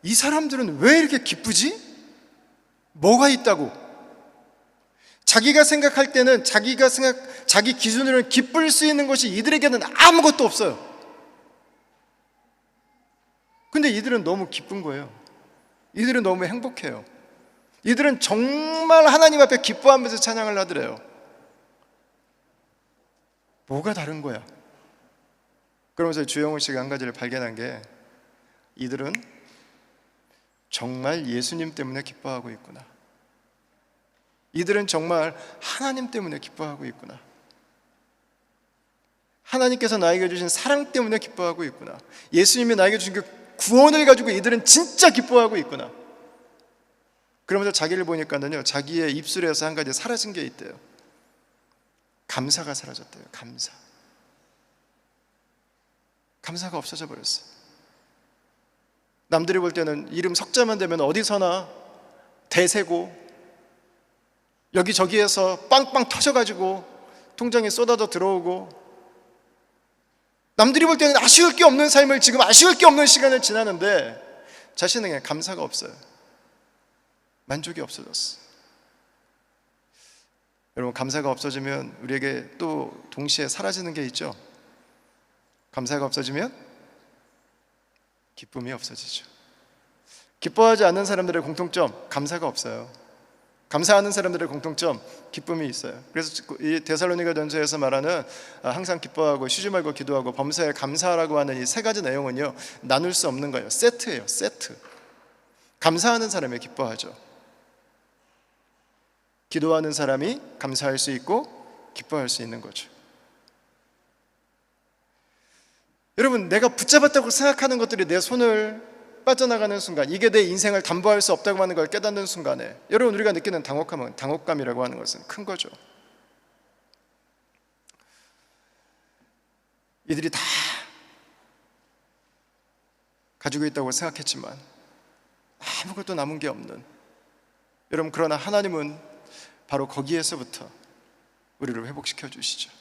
이 사람들은 왜 이렇게 기쁘지? 뭐가 있다고? 자기가 생각할 때는 자기 기준으로는 기쁠 수 있는 것이 이들에게는 아무것도 없어요. 근데 이들은 너무 기쁜 거예요. 이들은 너무 행복해요. 이들은 정말 하나님 앞에 기뻐하면서 찬양을 하더래요. 뭐가 다른 거야? 그러면서 주영훈 씨가 한 가지를 발견한 게 이들은 정말 예수님 때문에 기뻐하고 있구나. 이들은 정말 하나님 때문에 기뻐하고 있구나. 하나님께서 나에게 주신 사랑 때문에 기뻐하고 있구나. 예수님이 나에게 주신 그 구원을 가지고 이들은 진짜 기뻐하고 있구나. 그러면서 자기를 보니까는요, 자기의 입술에서 한 가지 사라진 게 있대요. 감사가 사라졌대요. 감사가 없어져 버렸어요. 남들이 볼 때는 이름 석자만 되면 어디서나 대세고 여기저기에서 빵빵 터져가지고 통장에 쏟아져 들어오고, 남들이 볼 때는 아쉬울 게 없는 삶을, 지금 아쉬울 게 없는 시간을 지나는데 자신에게 감사가 없어요. 만족이 없어졌어. 여러분, 감사가 없어지면 우리에게 또 동시에 사라지는 게 있죠. 감사가 없어지면 기쁨이 없어지죠. 기뻐하지 않는 사람들의 공통점, 감사가 없어요. 감사하는 사람들의 공통점, 기쁨이 있어요. 그래서 이 데살로니가 전서에서 말하는 항상 기뻐하고 쉬지 말고 기도하고 범사에 감사하라고 하는 이 세 가지 내용은요, 나눌 수 없는 거예요. 세트예요. 세트. 감사하는 사람이 기뻐하죠. 기도하는 사람이 감사할 수 있고 기뻐할 수 있는 거죠. 여러분, 내가 붙잡았다고 생각하는 것들이 내 손을 빠져나가는 순간, 이게 내 인생을 담보할 수 없다고 하는 걸 깨닫는 순간에 여러분, 우리가 느끼는 당혹감이라고 하는 것은 큰 거죠. 이들이 다 가지고 있다고 생각했지만 아무것도 남은 게 없는, 여러분, 그러나 하나님은 바로 거기에서부터 우리를 회복시켜 주시죠.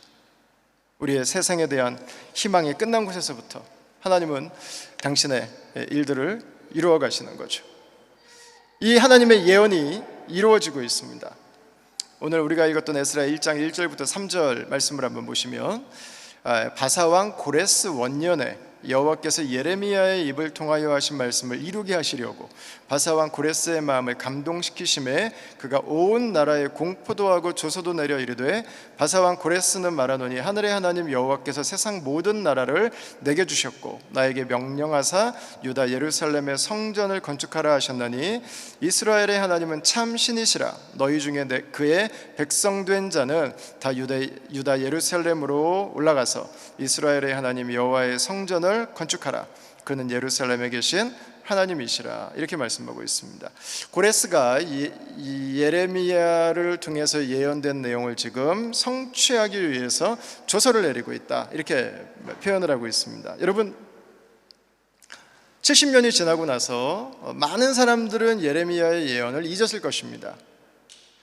우리의 세상에 대한 희망이 끝난 곳에서부터 하나님은 당신의 일들을 이루어 가시는 거죠. 이 하나님의 예언이 이루어지고 있습니다. 오늘 우리가 읽었던 에스라 1장 1절부터 3절 말씀을 한번 보시면, 바사왕 고레스 원년에 여호와께서 예레미야의 입을 통하여 하신 말씀을 이루게 하시려고 바사왕 고레스의 마음을 감동시키심에 그가 온 나라에 공포도 하고 조소도 내려 이르되, 바사왕 고레스는 말하노니 하늘의 하나님 여호와께서 세상 모든 나라를 내게 주셨고 나에게 명령하사 유다 예루살렘의 성전을 건축하라 하셨나니 이스라엘의 하나님은 참 신이시라. 너희 중에 그의 백성된 자는 다 유다 예루살렘으로 올라가서 이스라엘의 하나님 여호와의 성전을 건축하라. 그는 예루살렘에 계신 하나님이시라. 이렇게 말씀하고 있습니다. 고레스가 이 예레미야를 통해서 예언된 내용을 지금 성취하기 위해서 조서를 내리고 있다, 이렇게 표현을 하고 있습니다. 여러분, 70년이 지나고 나서 많은 사람들은 예레미야의 예언을 잊었을 것입니다.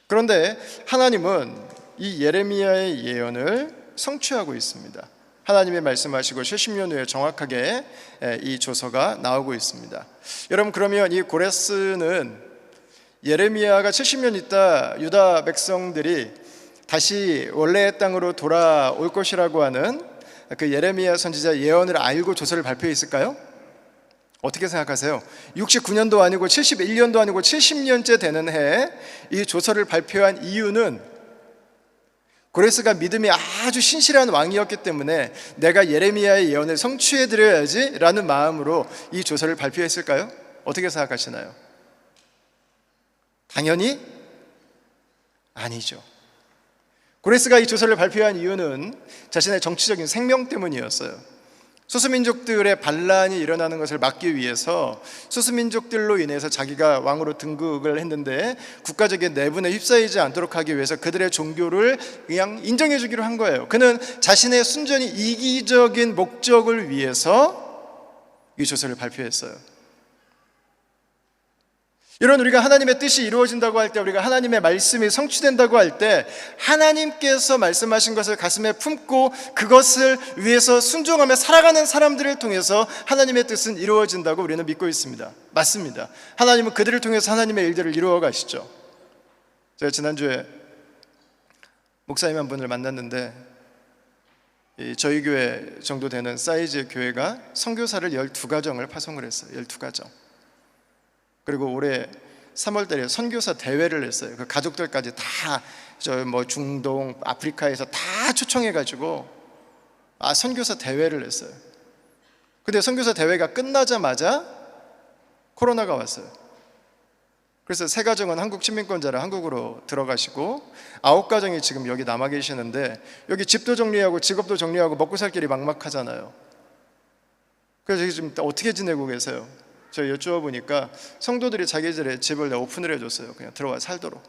그런데 하나님은 이 예레미야의 예언을 성취하고 있습니다. 하나님이 말씀하시고 70년 후에 정확하게 이 조서가 나오고 있습니다. 여러분, 그러면 이 고레스는 예레미야가 70년 있다 유다 백성들이 다시 원래의 땅으로 돌아올 것이라고 하는 그 예레미야 선지자 예언을 알고 조서를 발표했을까요? 어떻게 생각하세요? 69년도 아니고 71년도 아니고 70년째 되는 해에 이 조서를 발표한 이유는 고레스가 믿음이 아주 신실한 왕이었기 때문에 내가 예레미야의 예언을 성취해드려야지 라는 마음으로 이 조서를 발표했을까요? 어떻게 생각하시나요? 당연히 아니죠. 고레스가 이 조서를 발표한 이유는 자신의 정치적인 생명 때문이었어요. 소수민족들의 반란이 일어나는 것을 막기 위해서 소수민족들로 인해서 자기가 왕으로 등극을 했는데 국가적인 내분에 휩싸이지 않도록 하기 위해서 그들의 종교를 그냥 인정해 주기로 한 거예요. 그는 자신의 순전히 이기적인 목적을 위해서 이 조서를 발표했어요. 여러분, 우리가 하나님의 뜻이 이루어진다고 할 때, 우리가 하나님의 말씀이 성취된다고 할 때 하나님께서 말씀하신 것을 가슴에 품고 그것을 위해서 순종하며 살아가는 사람들을 통해서 하나님의 뜻은 이루어진다고 우리는 믿고 있습니다. 맞습니다. 하나님은 그들을 통해서 하나님의 일들을 이루어 가시죠. 제가 지난주에 목사님 한 분을 만났는데, 저희 교회 정도 되는 사이즈의 교회가 선교사를 12가정을 파송을 했어요. 12가정. 그리고 올해 3월달에 선교사 대회를 했어요. 그 가족들까지 다 중동, 아프리카에서 다 초청해가지고 선교사 대회를 했어요. 근데 선교사 대회가 끝나자마자 코로나가 왔어요. 그래서 3가정은 한국 시민권자를 한국으로 들어가시고 9가정이 지금 여기 남아 계시는데, 여기 집도 정리하고 직업도 정리하고 먹고 살 길이 막막하잖아요. 그래서 여기 지금 어떻게 지내고 계세요? 제가 여쭈어보니까 성도들이 자기들의 집을 오픈을 해줬어요. 그냥 들어와 살도록.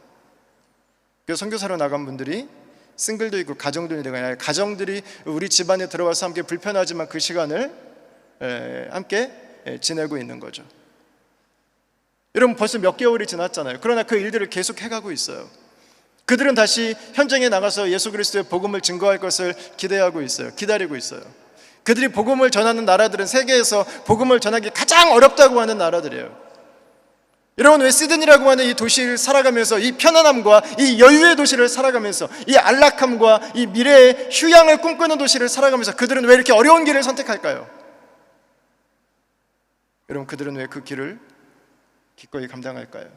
그래서 선교사로 나간 분들이 싱글도 있고 가정도 있는 거예요. 가정들이 우리 집안에 들어와서 함께 불편하지만 그 시간을 함께 지내고 있는 거죠. 여러분, 벌써 몇 개월이 지났잖아요. 그러나 그 일들을 계속 해가고 있어요. 그들은 다시 현장에 나가서 예수 그리스도의 복음을 증거할 것을 기대하고 있어요. 기다리고 있어요. 그들이 복음을 전하는 나라들은 세계에서 복음을 전하기 가장 어렵다고 하는 나라들이에요. 여러분, 왜 시드니라고 하는 이 도시를 살아가면서, 이 편안함과 이 여유의 도시를 살아가면서, 이 안락함과 이 미래의 휴양을 꿈꾸는 도시를 살아가면서 그들은 왜 이렇게 어려운 길을 선택할까요? 여러분, 그들은 왜 그 길을 기꺼이 감당할까요?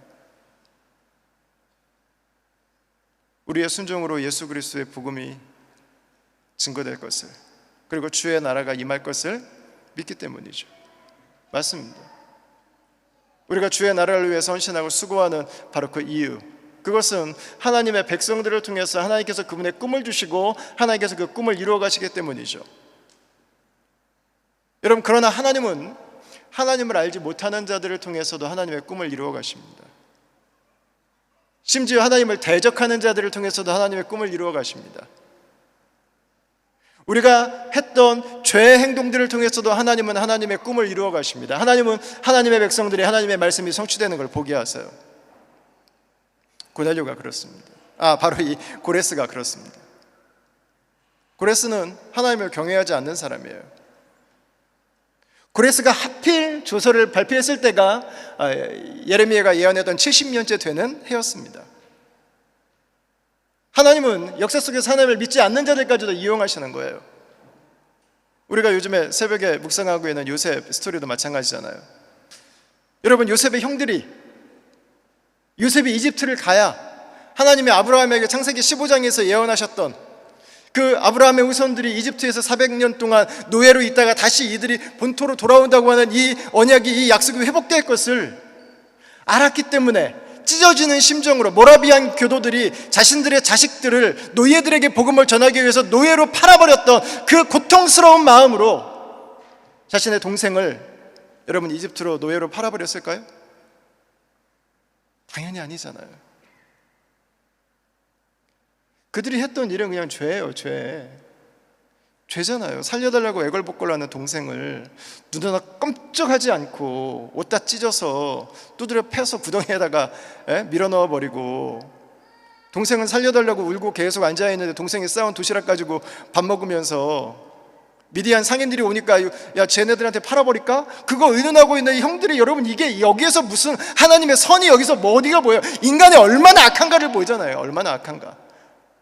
우리의 순종으로 예수 그리스도의 복음이 증거될 것을, 그리고 주의 나라가 임할 것을 믿기 때문이죠. 맞습니다. 우리가 주의 나라를 위해서 헌신하고 수고하는 바로 그 이유, 그것은 하나님의 백성들을 통해서 하나님께서 그분의 꿈을 주시고 하나님께서 그 꿈을 이루어 가시기 때문이죠. 여러분, 그러나 하나님은 하나님을 알지 못하는 자들을 통해서도 하나님의 꿈을 이루어 가십니다. 심지어 하나님을 대적하는 자들을 통해서도 하나님의 꿈을 이루어 가십니다. 우리가 했던 죄의 행동들을 통해서도 하나님은 하나님의 꿈을 이루어 가십니다. 하나님은 하나님의 백성들이 하나님의 말씀이 성취되는 걸 보게 하세요. 고넬료가 그렇습니다. 바로 이 고레스가 그렇습니다. 고레스는 하나님을 경외하지 않는 사람이에요. 고레스가 하필 조서를 발표했을 때가 예레미야가 예언했던 70년째 되는 해였습니다. 하나님은 역사 속에서 하나님을 믿지 않는 자들까지도 이용하시는 거예요. 우리가 요즘에 새벽에 묵상하고 있는 요셉 스토리도 마찬가지잖아요. 여러분, 요셉의 형들이, 요셉이 이집트를 가야 하나님이 아브라함에게 창세기 15장에서 예언하셨던 그 아브라함의 후손들이 이집트에서 400년 동안 노예로 있다가 다시 이들이 본토로 돌아온다고 하는 이 언약이, 이 약속이 회복될 것을 알았기 때문에 찢어지는 심정으로 모라비안 교도들이 자신들의 자식들을 노예들에게 복음을 전하기 위해서 노예로 팔아버렸던 그 고통스러운 마음으로 자신의 동생을, 여러분, 이집트로 노예로 팔아버렸을까요? 당연히 아니잖아요. 그들이 했던 일은 그냥 죄예요. 죄잖아요. 살려달라고 애걸복걸하는 동생을 눈 하나 깜짝하지 않고 옷 다 찢어서 두드려 패서 구덩이에다가 밀어넣어 버리고, 동생은 살려달라고 울고 계속 앉아있는데 동생이 싸운 도시락 가지고 밥 먹으면서 미디안 상인들이 오니까 야, 쟤네들한테 팔아버릴까? 그거 의논하고 있는 이 형들이, 여러분, 이게 여기에서 무슨 하나님의 선이 여기서 뭐 어디가 보여? 인간이 얼마나 악한가를 보이잖아요. 얼마나 악한가,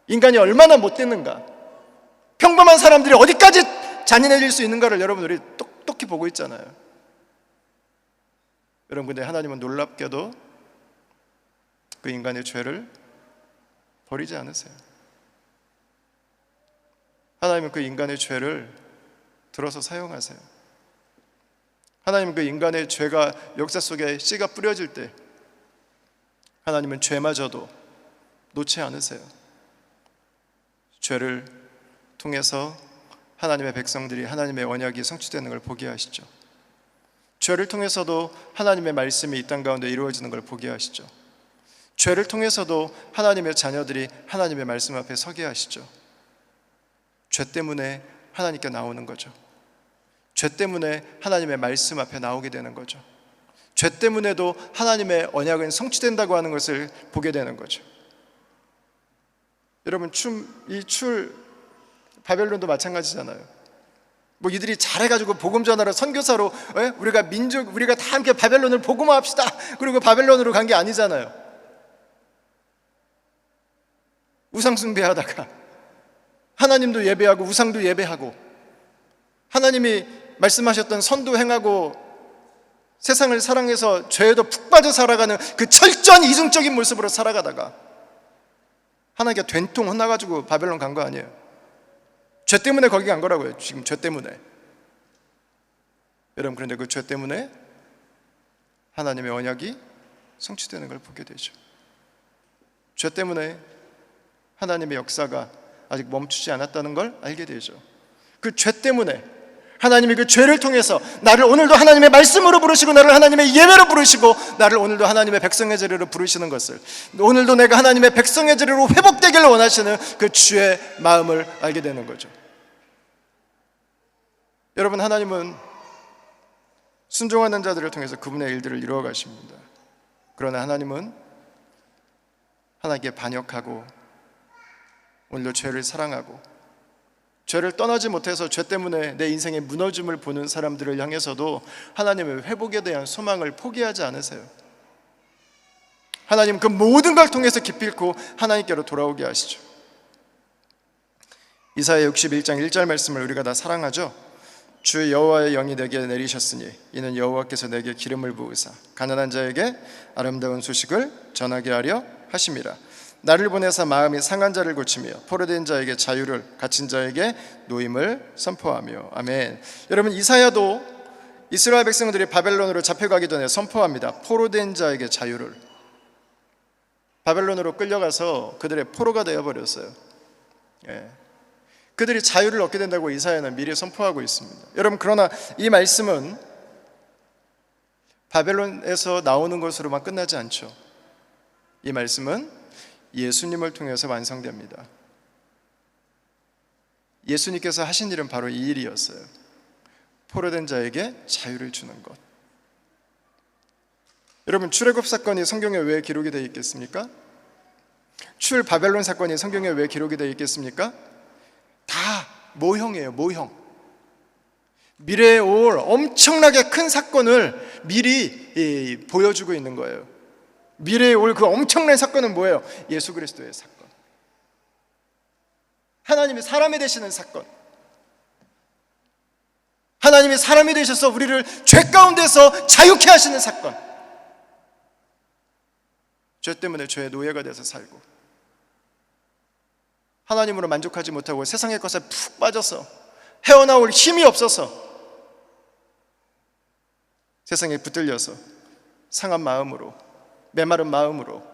인간이 얼마나 못됐는가, 평범한 사람들이 어디까지 잔인해질 수 있는가를 여러분들이 똑똑히 보고 있잖아요. 여러분, 근데 하나님은 놀랍게도 그 인간의 죄를 버리지 않으세요. 하나님은 그 인간의 죄를 들어서 사용하세요. 하나님은 그 인간의 죄가 역사 속에 씨가 뿌려질 때 하나님은 죄마저도 놓지 않으세요. 죄를 통해서 하나님의 백성들이 하나님의 언약이 성취되는 걸 보게 하시죠. 죄를 통해서도 하나님의 말씀이 이 땅 가운데 이루어지는 걸 보게 하시죠. 죄를 통해서도 하나님의 자녀들이 하나님의 말씀 앞에 서게 하시죠. 죄 때문에 하나님께 나오는 거죠. 죄 때문에 하나님의 말씀 앞에 나오게 되는 거죠. 죄 때문에도 하나님의 언약은 성취된다고 하는 것을 보게 되는 거죠. 여러분, 바벨론도 마찬가지잖아요. 뭐 이들이 잘해가지고 복음 전하러 선교사로 우리가 다 함께 바벨론을 복음화합시다, 그리고 바벨론으로 간 게 아니잖아요. 우상 숭배하다가 하나님도 예배하고 우상도 예배하고 하나님이 말씀하셨던 선도 행하고 세상을 사랑해서 죄에도 푹 빠져 살아가는 그 철저한 이중적인 모습으로 살아가다가 하나님께 된통 혼나가지고 바벨론 간 거 아니에요. 죄 때문에 거기 간 거라고요. 지금 죄 때문에. 여러분, 그런데 그 죄 때문에 하나님의 언약이 성취되는 걸 보게 되죠. 죄 때문에 하나님의 역사가 아직 멈추지 않았다는 걸 알게 되죠. 그 죄 때문에 하나님이 그 죄를 통해서 나를 오늘도 하나님의 말씀으로 부르시고, 나를 하나님의 예배로 부르시고, 나를 오늘도 하나님의 백성의 자리로 부르시는 것을, 오늘도 내가 하나님의 백성의 자리로 회복되기를 원하시는 그 주의 마음을 알게 되는 거죠. 여러분, 하나님은 순종하는 자들을 통해서 그분의 일들을 이루어 가십니다. 그러나 하나님은 하나님께 반역하고 오늘도 죄를 사랑하고 죄를 떠나지 못해서 죄 때문에 내 인생의 무너짐을 보는 사람들을 향해서도 하나님의 회복에 대한 소망을 포기하지 않으세요. 하나님 그 모든 걸 통해서 기필코 하나님께로 돌아오게 하시죠. 이사야 61장 1절 말씀을 우리가 다 사랑하죠. 주 여호와의 영이 내게 내리셨으니 이는 여호와께서 내게 기름을 부으사 가난한 자에게 아름다운 소식을 전하게 하려 하심이라. 나를 보내사 마음이 상한 자를 고치며 포로된 자에게 자유를, 갇힌 자에게 노임을 선포하며. 아멘. 여러분, 이사야도 이스라엘 백성들이 바벨론으로 잡혀가기 전에 선포합니다. 포로된 자에게 자유를. 바벨론으로 끌려가서 그들의 포로가 되어버렸어요. 그들이 자유를 얻게 된다고 이사야는 미리 선포하고 있습니다. 여러분, 그러나 이 말씀은 바벨론에서 나오는 것으로만 끝나지 않죠. 이 말씀은 예수님을 통해서 완성됩니다. 예수님께서 하신 일은 바로 이 일이었어요. 포로된 자에게 자유를 주는 것. 여러분, 출애굽 사건이 성경에 왜 기록이 되어 있겠습니까? 출 바벨론 사건이 성경에 왜 기록이 되어 있겠습니까? 다 모형이에요. 모형. 미래에 올 엄청나게 큰 사건을 미리 보여주고 있는 거예요. 미래에 올 그 엄청난 사건은 뭐예요? 예수 그리스도의 사건. 하나님이 사람이 되시는 사건. 하나님이 사람이 되셔서 우리를 죄 가운데서 자유케 하시는 사건. 죄 때문에 죄의 노예가 돼서 살고, 하나님으로 만족하지 못하고 세상의 것에 푹 빠져서 헤어나올 힘이 없어서 세상에 붙들려서 상한 마음으로, 메마른 마음으로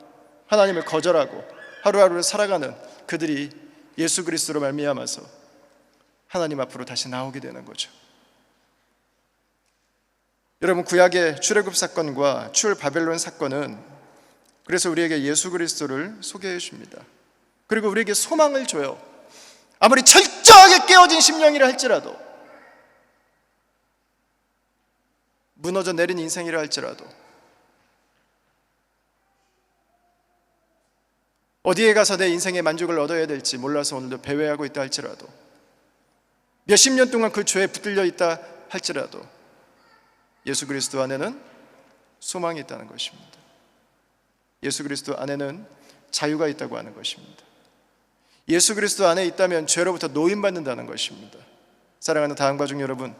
하나님을 거절하고 하루하루를 살아가는 그들이 예수 그리스도로 말미암아서 하나님 앞으로 다시 나오게 되는 거죠. 여러분, 구약의 출애굽 사건과 출 바벨론 사건은 그래서 우리에게 예수 그리스도를 소개해 줍니다. 그리고 우리에게 소망을 줘요. 아무리 철저하게 깨어진 심령이라 할지라도, 무너져 내린 인생이라 할지라도, 어디에 가서 내 인생의 만족을 얻어야 될지 몰라서 오늘도 배회하고 있다 할지라도, 몇십 년 동안 그 죄에 붙들려 있다 할지라도 예수 그리스도 안에는 소망이 있다는 것입니다. 예수 그리스도 안에는 자유가 있다고 하는 것입니다. 예수 그리스도 안에 있다면 죄로부터 노임받는다는 것입니다. 사랑하는 다음가족 여러분,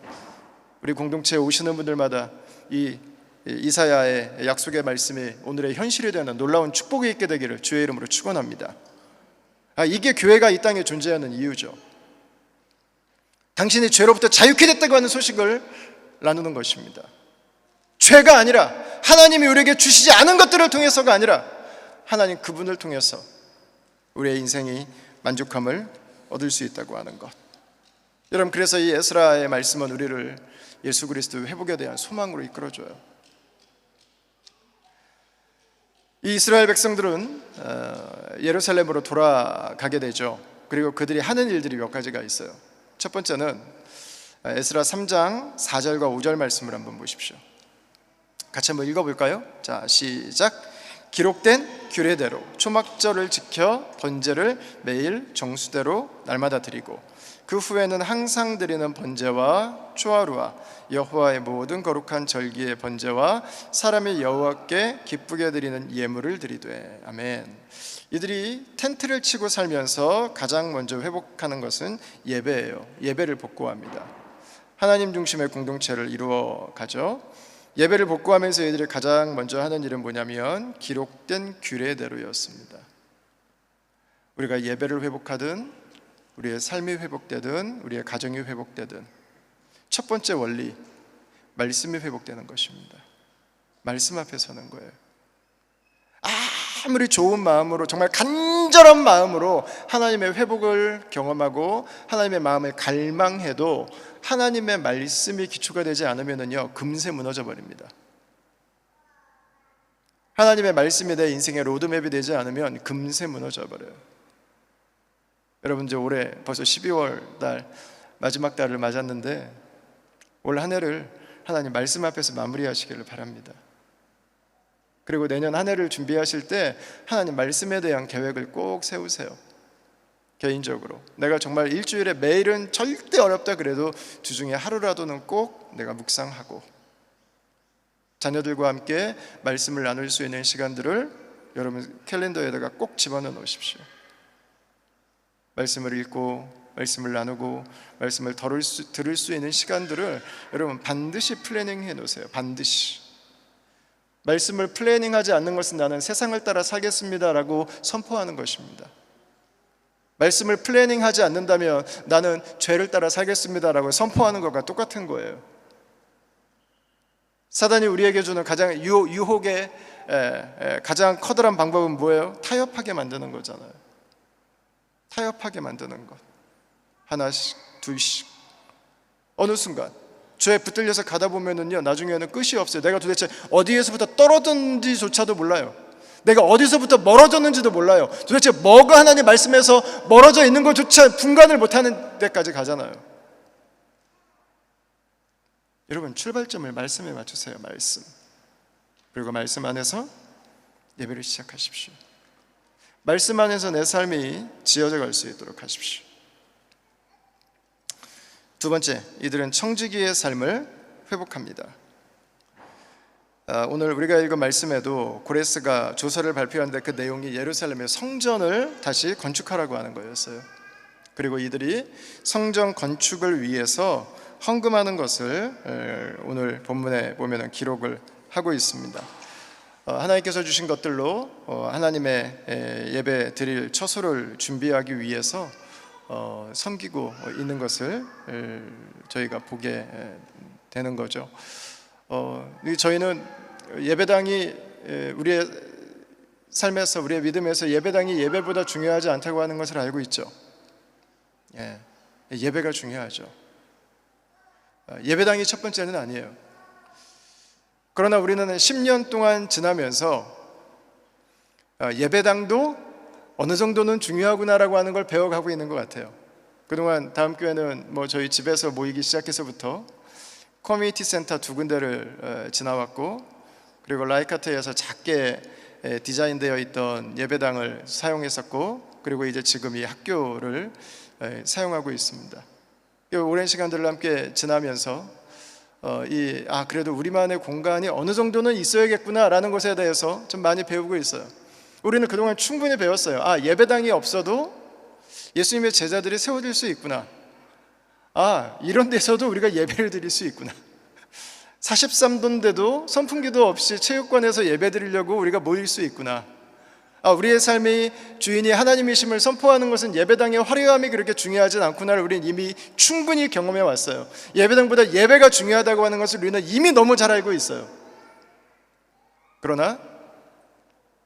우리 공동체에 오시는 분들마다 이 이사야의 약속의 말씀이 오늘의 현실이 되는 놀라운 축복이 있게 되기를 주의 이름으로 축원합니다. 이게 교회가 이 땅에 존재하는 이유죠. 당신이 죄로부터 자유케 됐다고 하는 소식을 나누는 것입니다. 죄가 아니라 하나님이 우리에게 주시지 않은 것들을 통해서가 아니라 하나님 그분을 통해서 우리의 인생이 만족함을 얻을 수 있다고 하는 것. 여러분, 그래서 이 에스라의 말씀은 우리를 예수 그리스도의 회복에 대한 소망으로 이끌어줘요. 이 이스라엘 백성들은 예루살렘으로 돌아가게 되죠. 그리고 그들이 하는 일들이 몇 가지가 있어요. 첫 번째는 에스라 3장 4절과 5절 말씀을 한번 보십시오. 같이 한번 읽어볼까요? 자, 시작. 기록된 규례대로 초막절을 지켜 번제를 매일 정수대로 날마다 드리고 그 후에는 항상 드리는 번제와 초하루와 여호와의 모든 거룩한 절기의 번제와 사람이 여호와께 기쁘게 드리는 예물을 드리되. 아멘. 이들이 텐트를 치고 살면서 가장 먼저 회복하는 것은 예배예요. 예배를 복구합니다. 하나님 중심의 공동체를 이루어 가죠. 예배를 복구하면서 이들이 가장 먼저 하는 일은 뭐냐면 기록된 규례대로였습니다. 우리가 예배를 회복하든 우리의 삶이 회복되든 우리의 가정이 회복되든 첫 번째 원리, 말씀이 회복되는 것입니다. 말씀 앞에 서는 거예요. 아무리 좋은 마음으로, 정말 간절한 마음으로 하나님의 회복을 경험하고 하나님의 마음을 갈망해도 하나님의 말씀이 기초가 되지 않으면요, 금세 무너져 버립니다. 하나님의 말씀이 내 인생의 로드맵이 되지 않으면 금세 무너져 버려요. 여러분, 이제 올해 벌써 12월 달 마지막 달을 맞았는데 올 한 해를 하나님 말씀 앞에서 마무리하시기를 바랍니다. 그리고 내년 한 해를 준비하실 때 하나님 말씀에 대한 계획을 꼭 세우세요. 개인적으로 내가 정말 일주일에 매일은 절대 어렵다 그래도 주중에 하루라도는 꼭 내가 묵상하고 자녀들과 함께 말씀을 나눌 수 있는 시간들을 여러분 캘린더에다가 꼭 집어넣어 놓으십시오. 말씀을 읽고 말씀을 나누고 말씀을 들을 수 있는 시간들을 여러분 반드시 플래닝해 놓으세요. 반드시. 말씀을 플래닝하지 않는 것은 나는 세상을 따라 살겠습니다라고 선포하는 것입니다. 말씀을 플래닝하지 않는다면 나는 죄를 따라 살겠습니다라고 선포하는 것과 똑같은 거예요. 사단이 우리에게 주는 가장 유혹의 가장 커다란 방법은 뭐예요? 타협하게 만드는 거잖아요. 타협하게 만드는 것. 하나씩 둘씩. 어느 순간 죄에 붙들려서 가다 보면은요, 나중에는 끝이 없어요. 내가 도대체 어디에서부터 떨어졌는지조차도 몰라요. 내가 어디서부터 멀어졌는지도 몰라요. 도대체 뭐가 하나님 말씀에서 멀어져 있는 것조차 분간을 못하는 데까지 가잖아요. 여러분, 출발점을 말씀에 맞추세요. 말씀. 그리고 말씀 안에서 예배를 시작하십시오. 말씀 안에서 내 삶이 지어져 갈 수 있도록 하십시오. 두 번째, 이들은 청지기의 삶을 회복합니다. 오늘 우리가 읽은 말씀에도 고레스가 조서를 발표하는데 그 내용이 예루살렘의 성전을 다시 건축하라고 하는 거였어요. 그리고 이들이 성전 건축을 위해서 헌금하는 것을 오늘 본문에 보면 기록을 하고 있습니다. 하나님께서 주신 것들로 하나님의 예배 드릴 처소를 준비하기 위해서 섬기고 있는 것을 저희가 보게 되는 거죠. 저희는 예배당이 우리의 삶에서, 우리의 믿음에서 예배당이 예배보다 중요하지 않다고 하는 것을 알고 있죠. 예배가 중요하죠. 예배당이 첫 번째는 아니에요. 그러나 우리는 10년 동안 지나면서 예배당도 어느 정도는 중요하구나라고 하는 걸 배워가고 있는 것 같아요. 그동안 다음 교회는 저희 집에서 모이기 시작해서부터 커뮤니티 센터 2군데를 지나왔고, 그리고 라이카트에서 작게 디자인되어 있던 예배당을 사용했었고, 그리고 이제 지금 이 학교를 사용하고 있습니다. 오랜 시간들을 함께 지나면서 그래도 우리만의 공간이 어느 정도는 있어야겠구나라는 것에 대해서 좀 많이 배우고 있어요. 우리는 그동안 충분히 배웠어요. 예배당이 없어도 예수님의 제자들이 세워질 수 있구나. 이런 데서도 우리가 예배를 드릴 수 있구나. 43도인데도 선풍기도 없이 체육관에서 예배 드리려고 우리가 모일 수 있구나. 우리의 삶의 주인이 하나님이심을 선포하는 것은 예배당의 화려함이 그렇게 중요하진 않구나를 우리는 이미 충분히 경험해 왔어요. 예배당보다 예배가 중요하다고 하는 것을 우리는 이미 너무 잘 알고 있어요. 그러나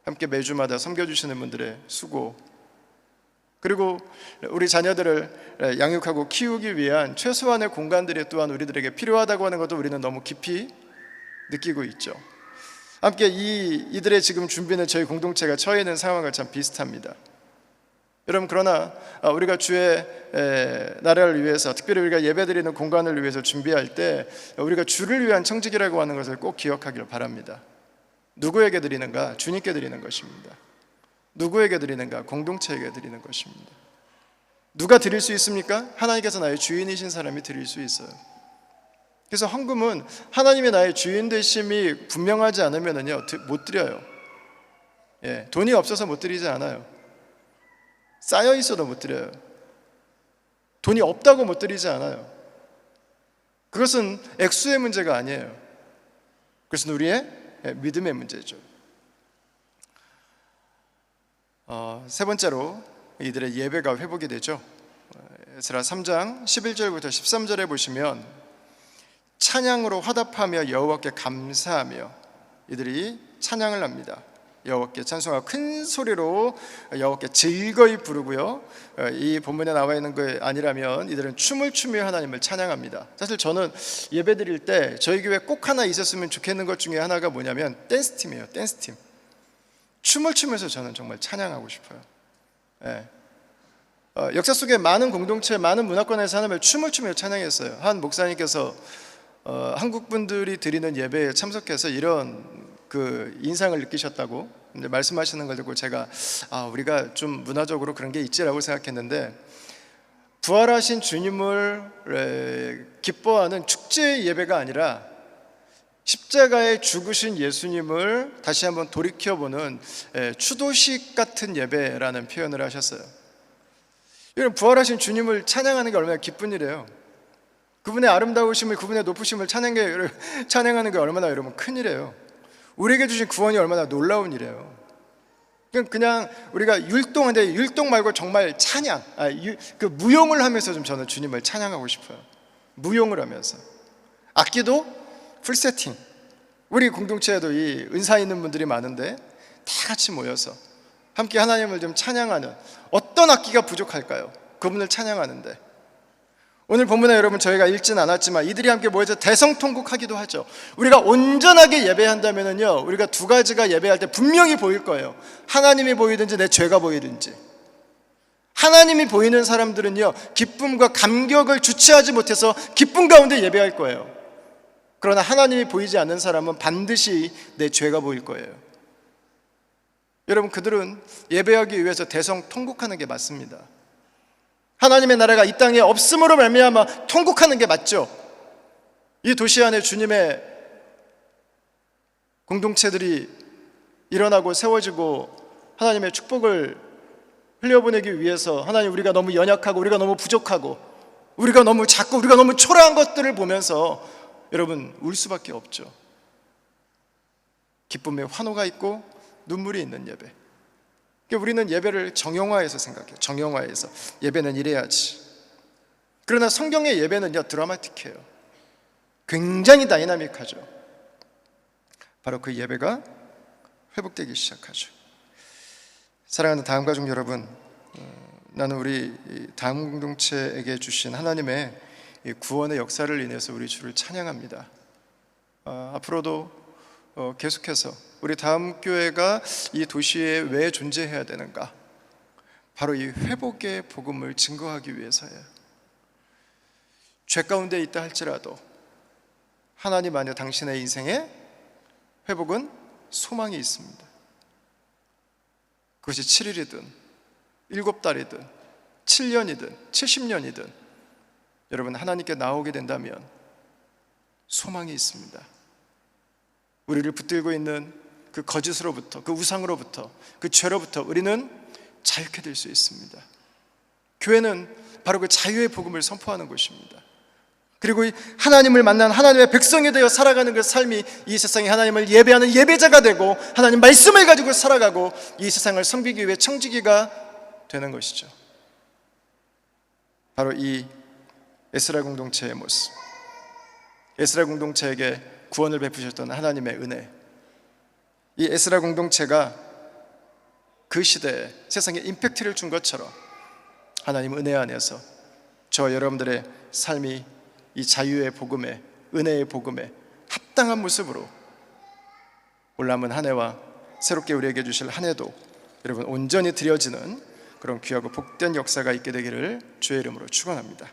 함께 매주마다 섬겨주시는 분들의 수고, 그리고 우리 자녀들을 양육하고 키우기 위한 최소한의 공간들이 또한 우리들에게 필요하다고 하는 것도 우리는 너무 깊이 느끼고 있죠. 함께 이들의 지금 준비는 저희 공동체가 처해 있는 상황과 참 비슷합니다. 여러분, 그러나 우리가 주의 나라를 위해서, 특별히 우리가 예배드리는 공간을 위해서 준비할 때 우리가 주를 위한 청지기라고 하는 것을 꼭 기억하기를 바랍니다. 누구에게 드리는가? 주님께 드리는 것입니다. 누구에게 드리는가? 공동체에게 드리는 것입니다. 누가 드릴 수 있습니까? 하나님께서 나의 주인이신 사람이 드릴 수 있어요. 그래서 헌금은 하나님이 나의 주인 되심이 분명하지 않으면요 못 드려요. 돈이 없어서 못 드리지 않아요. 쌓여 있어도 못 드려요. 돈이 없다고 못 드리지 않아요. 그것은 액수의 문제가 아니에요. 그것은 우리의 믿음의 문제죠. 세 번째로 이들의 예배가 회복이 되죠. 에스라 3장 11절부터 13절에 보시면 찬양으로 화답하며 여호와께 감사하며 이들이 찬양을 합니다. 여호와께 찬송하고 큰 소리로 여호와께 즐거이 부르고요. 이 본문에 나와 있는 게 아니라면 이들은 춤을 추며 하나님을 찬양합니다. 사실 저는 예배드릴 때 저희 교회 꼭 하나 있었으면 좋겠는 것 중에 하나가 뭐냐면 댄스팀이에요. 댄스팀. 춤을 추면서 저는 정말 찬양하고 싶어요. 예. 역사 속에 많은 공동체, 많은 문화권에서 하나님을 춤을 추며 찬양했어요. 한 목사님께서 한국 분들이 드리는 예배에 참석해서 이런 그 인상을 느끼셨다고 이제 말씀하시는 걸 듣고 제가 우리가 좀 문화적으로 그런 게 있지라고 생각했는데, 부활하신 주님을 기뻐하는 축제 예배가 아니라 십자가에 죽으신 예수님을 다시 한번 돌이켜보는 추도식 같은 예배라는 표현을 하셨어요. 이런 부활하신 주님을 찬양하는 게 얼마나 기쁜 일이에요. 그분의 아름다우심을, 그분의 높으심을 찬양하는 게 얼마나 여러분 큰 일이에요. 우리에게 주신 구원이 얼마나 놀라운 일이에요. 그냥 우리가 율동한데 율동 말고 정말 찬양, 그 무용을 하면서 좀 저는 주님을 찬양하고 싶어요. 무용을 하면서 악기도 풀 세팅. 우리 공동체에도 이 은사 있는 분들이 많은데 다 같이 모여서 함께 하나님을 좀 찬양하는, 어떤 악기가 부족할까요? 그분을 찬양하는데 오늘 본문에 여러분 저희가 읽진 않았지만 이들이 함께 모여서 대성통곡하기도 하죠. 우리가 온전하게 예배한다면요, 우리가 두 가지가 예배할 때 분명히 보일 거예요. 하나님이 보이든지 내 죄가 보이든지. 하나님이 보이는 사람들은요, 기쁨과 감격을 주체하지 못해서 기쁨 가운데 예배할 거예요. 그러나 하나님이 보이지 않는 사람은 반드시 내 죄가 보일 거예요. 여러분, 그들은 예배하기 위해서 대성통곡하는 게 맞습니다. 하나님의 나라가 이 땅에 없음으로 말미암아 통곡하는 게 맞죠. 이 도시 안에 주님의 공동체들이 일어나고 세워지고 하나님의 축복을 흘려보내기 위해서, 하나님, 우리가 너무 연약하고 우리가 너무 부족하고 우리가 너무 작고 우리가 너무 초라한 것들을 보면서 여러분 울 수밖에 없죠. 기쁨에 환호가 있고 눈물이 있는 예배. 우리는 예배를 정형화해서 생각해요. 정형화해서 예배는 이래야지. 그러나 성경의 예배는요, 드라마틱해요. 굉장히 다이나믹하죠. 바로 그 예배가 회복되기 시작하죠. 사랑하는 다음 가족 여러분, 나는 우리 다음 공동체에게 주신 하나님의 구원의 역사를 인해서 우리 주를 찬양합니다. 앞으로도 계속해서 우리 다음 교회가 이 도시에 왜 존재해야 되는가? 바로 이 회복의 복음을 증거하기 위해서예요. 죄 가운데 있다 할지라도 하나님 안에 당신의 인생에 회복은 소망이 있습니다. 그것이 7일이든 7달이든 7년이든 70년이든 여러분 하나님께 나오게 된다면 소망이 있습니다. 우리를 붙들고 있는 그 거짓으로부터, 그 우상으로부터, 그 죄로부터 우리는 자유케 될 수 있습니다. 교회는 바로 그 자유의 복음을 선포하는 곳입니다. 그리고 하나님을 만난 하나님의 백성이 되어 살아가는 그 삶이 이 세상에 하나님을 예배하는 예배자가 되고 하나님 말씀을 가지고 살아가고 이 세상을 섬기기 위해 청지기가 되는 것이죠. 바로 이 에스라 공동체의 모습, 에스라 공동체에게 구원을 베푸셨던 하나님의 은혜, 이 에스라 공동체가 그 시대에 세상에 임팩트를 준 것처럼 하나님 은혜 안에서 저 여러분들의 삶이 이 자유의 복음에, 은혜의 복음에 합당한 모습으로 올라온 한 해와 새롭게 우리에게 주실 한 해도 여러분 온전히 드려지는 그런 귀하고 복된 역사가 있게 되기를 주의 이름으로 축원합니다.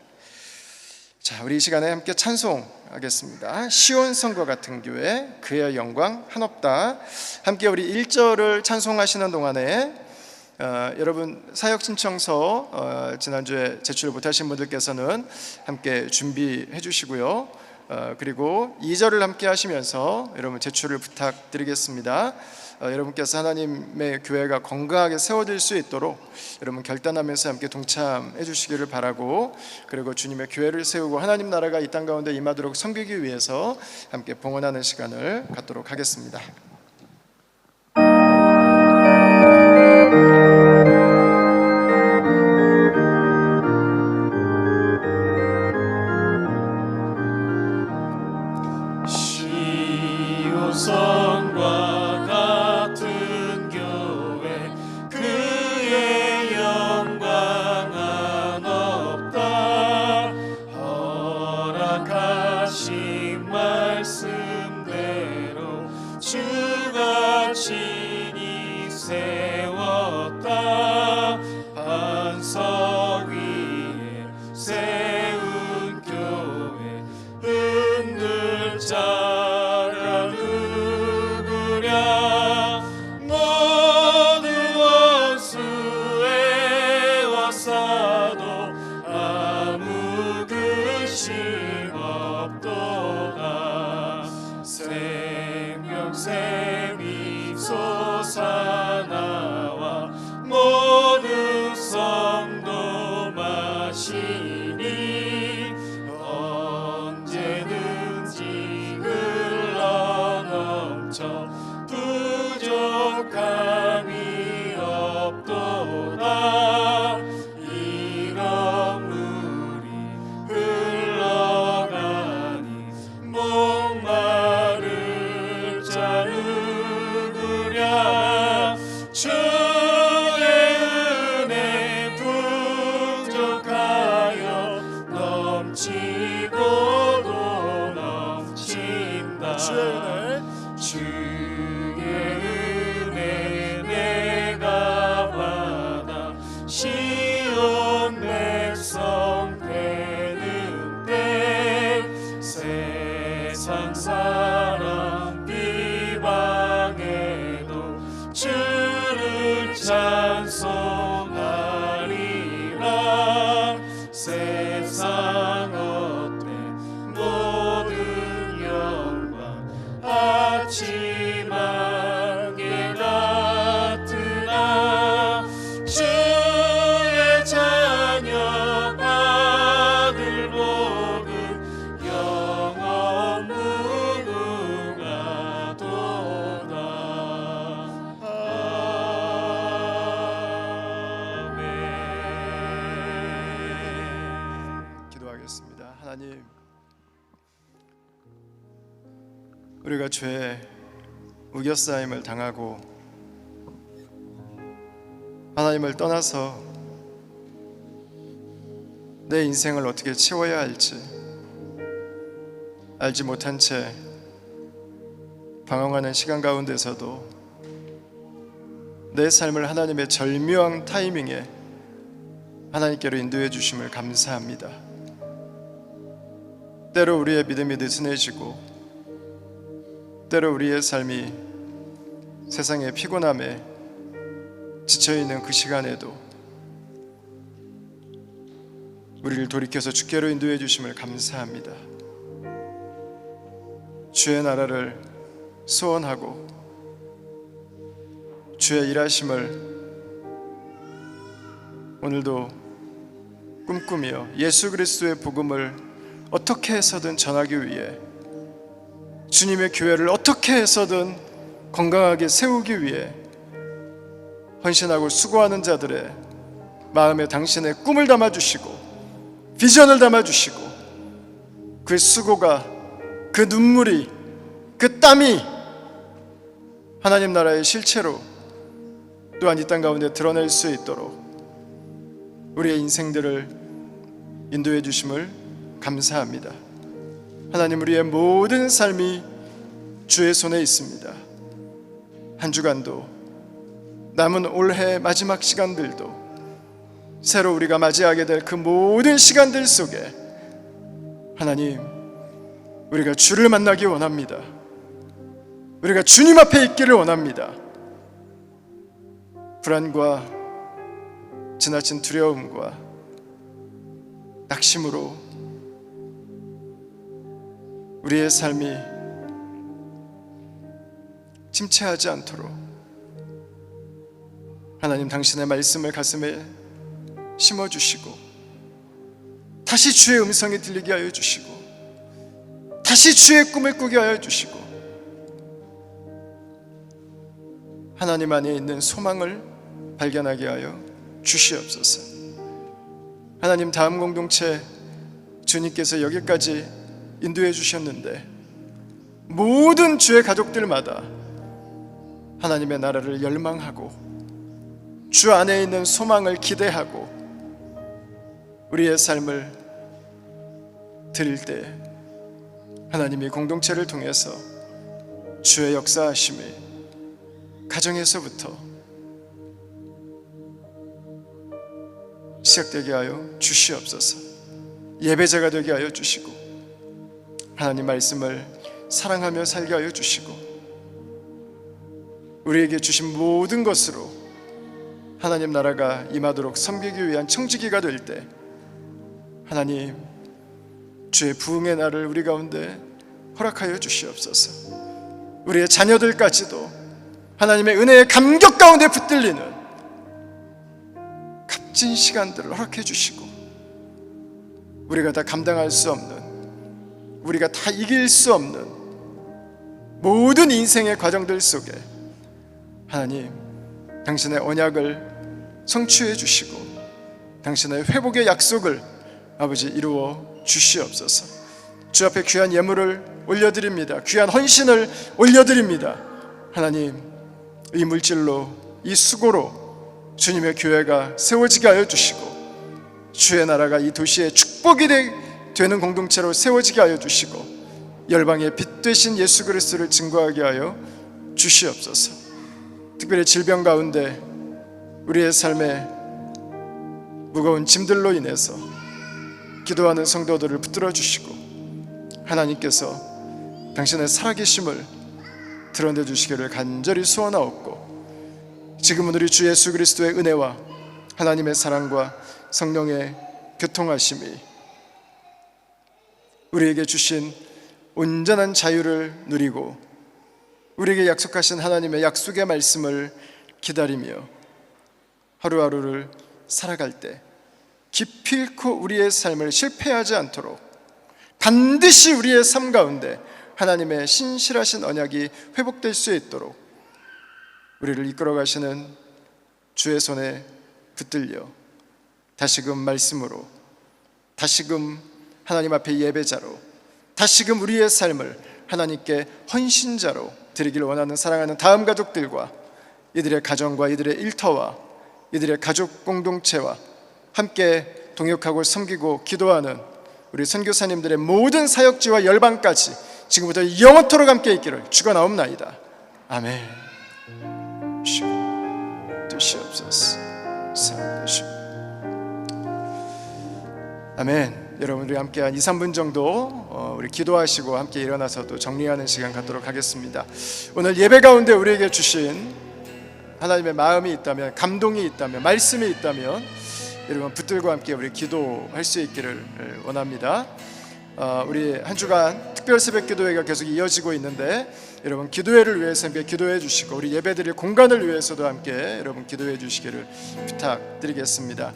자, 우리 이 시간에 함께 찬송하겠습니다. 시온성과 같은 교회, 그의 영광 한없다. 함께 우리 1절을 찬송하시는 동안에 여러분 사역 신청서 지난주에 제출 못하신 분들께서는 함께 준비해 주시고요. 그리고 2절을 함께 하시면서 여러분 제출을 부탁드리겠습니다. 여러분께서 하나님의 교회가 건강하게 세워질 수 있도록 여러분 결단하면서 함께 동참해 주시기를 바라고, 그리고 주님의 교회를 세우고 하나님 나라가 이 땅 가운데 임하도록 섬기기 위해서 함께 봉헌하는 시간을 갖도록 하겠습니다. 세웠다. 반석 위에 세운 교회 흔들 자가 누구랴. 모든 원수에 와싸도 아무 근심 없도다. 생명샘이 솟아나와 모든 성도 마시니 언제든지 흘러넘쳐 부족함이 없도다. 이런 물이 흘러가니 목마를 자 누구랴. 주의 은혜 풍족하여 넘치고도 넘친다. 주의 은혜 내가 받아 시온 백성 되는 때 세상 사람 비방해도 주를 찬송하리라. 세상 어때 모든 영광 아침 안개 같으나 주의 자녀 받을 복은 영원 무궁하도다. 아멘. 기도하겠습니다. 하나님, 우리가 죄에 우겨싸임을 당하고 하나님을 떠나서 내 인생을 어떻게 채워야 할지 알지 못한 채 방황하는 시간 가운데서도 내 삶을 하나님의 절묘한 타이밍에 하나님께로 인도해 주심을 감사합니다. 때로 우리의 믿음이 느슨해지고 때로 우리의 삶이 세상의 피곤함에 지쳐있는 그 시간에도 우리를 돌이켜서 주께로 인도해 주심을 감사합니다. 주의 나라를 소원하고 주의 일하심을 오늘도 꿈꾸며 예수 그리스도의 복음을 어떻게 해서든 전하기 위해 주님의 교회를 어떻게 해서든 건강하게 세우기 위해 헌신하고 수고하는 자들의 마음에 당신의 꿈을 담아주시고 비전을 담아주시고 그 수고가, 그 눈물이, 그 땀이 하나님 나라의 실체로 또한 이 땅 가운데 드러낼 수 있도록 우리의 인생들을 인도해 주심을 감사합니다. 하나님, 우리의 모든 삶이 주의 손에 있습니다. 한 주간도 남은 올해 마지막 시간들도 새로 우리가 맞이하게 될 그 모든 시간들 속에 하나님, 우리가 주를 만나기 원합니다. 우리가 주님 앞에 있기를 원합니다. 불안과 지나친 두려움과 낙심으로 우리의 삶이 침체하지 않도록 하나님, 당신의 말씀을 가슴에 심어주시고 다시 주의 음성이 들리게 하여 주시고 다시 주의 꿈을 꾸게 하여 주시고 하나님 안에 있는 소망을 발견하게 하여 주시옵소서. 하나님, 다음 공동체 주님께서 여기까지 인도해 주셨는데 모든 주의 가족들마다 하나님의 나라를 열망하고 주 안에 있는 소망을 기대하고 우리의 삶을 드릴 때 하나님이 공동체를 통해서 주의 역사하심이 가정에서부터 시작되게 하여 주시옵소서. 예배자가 되게 하여 주시고 하나님 말씀을 사랑하며 살게 하여 주시고 우리에게 주신 모든 것으로 하나님 나라가 임하도록 섬기기 위한 청지기가 될 때 하나님 주의 부흥의 날을 우리 가운데 허락하여 주시옵소서. 우리의 자녀들까지도 하나님의 은혜의 감격 가운데 붙들리는 값진 시간들을 허락해 주시고 우리가 다 감당할 수 없는, 우리가 다 이길 수 없는 모든 인생의 과정들 속에 하나님 당신의 언약을 성취해 주시고 당신의 회복의 약속을 아버지 이루어 주시옵소서. 주 앞에 귀한 예물을 올려드립니다. 귀한 헌신을 올려드립니다. 하나님 이 물질로, 이 수고로 주님의 교회가 세워지게 하여 주시고 주의 나라가 이 도시의 축복이 되는 공동체로 세워지게 하여 주시고 열방의 빛 되신 예수 그리스도를 증거하게 하여 주시옵소서. 특별히 질병 가운데 우리의 삶에 무거운 짐들로 인해서 기도하는 성도들을 붙들어 주시고 하나님께서 당신의 살아계심을 드러내 주시기를 간절히 소원하옵고 지금은 우리 주 예수 그리스도의 은혜와 하나님의 사랑과 성령의 교통하심이 우리에게 주신 온전한 자유를 누리고 우리에게 약속하신 하나님의 약속의 말씀을 기다리며 하루하루를 살아갈 때 기필코 우리의 삶을 실패하지 않도록 반드시 우리의 삶 가운데 하나님의 신실하신 언약이 회복될 수 있도록 우리를 이끌어 가시는 주의 손에 붙들려 다시금 말씀으로, 다시금 하나님 앞에 예배자로, 다시금 우리의 삶을 하나님께 헌신자로 드리기를 원하는 사랑하는 다음 가족들과 이들의 가정과 이들의 일터와 이들의 가족 공동체와 함께 동역하고 섬기고 기도하는 우리 선교사님들의 모든 사역지와 열방까지 지금부터 영원토록 함께 있기를 축원하옵나이다. 아멘. 주시고 주시옵소서. 사랑하시고 아멘. 여러분 우리 함께 한 2, 3분 정도 우리 기도하시고 함께 일어나서 또 정리하는 시간 갖도록 하겠습니다. 오늘 예배 가운데 우리에게 주신 하나님의 마음이 있다면, 감동이 있다면, 말씀이 있다면 여러분 붙들고 함께 우리 기도할 수 있기를 원합니다. 우리 한 주간 특별 새벽 기도회가 계속 이어지고 있는데 여러분 기도회를 위해서 함께 기도해 주시고 우리 예배드릴 공간을 위해서도 함께 여러분 기도해 주시기를 부탁드리겠습니다.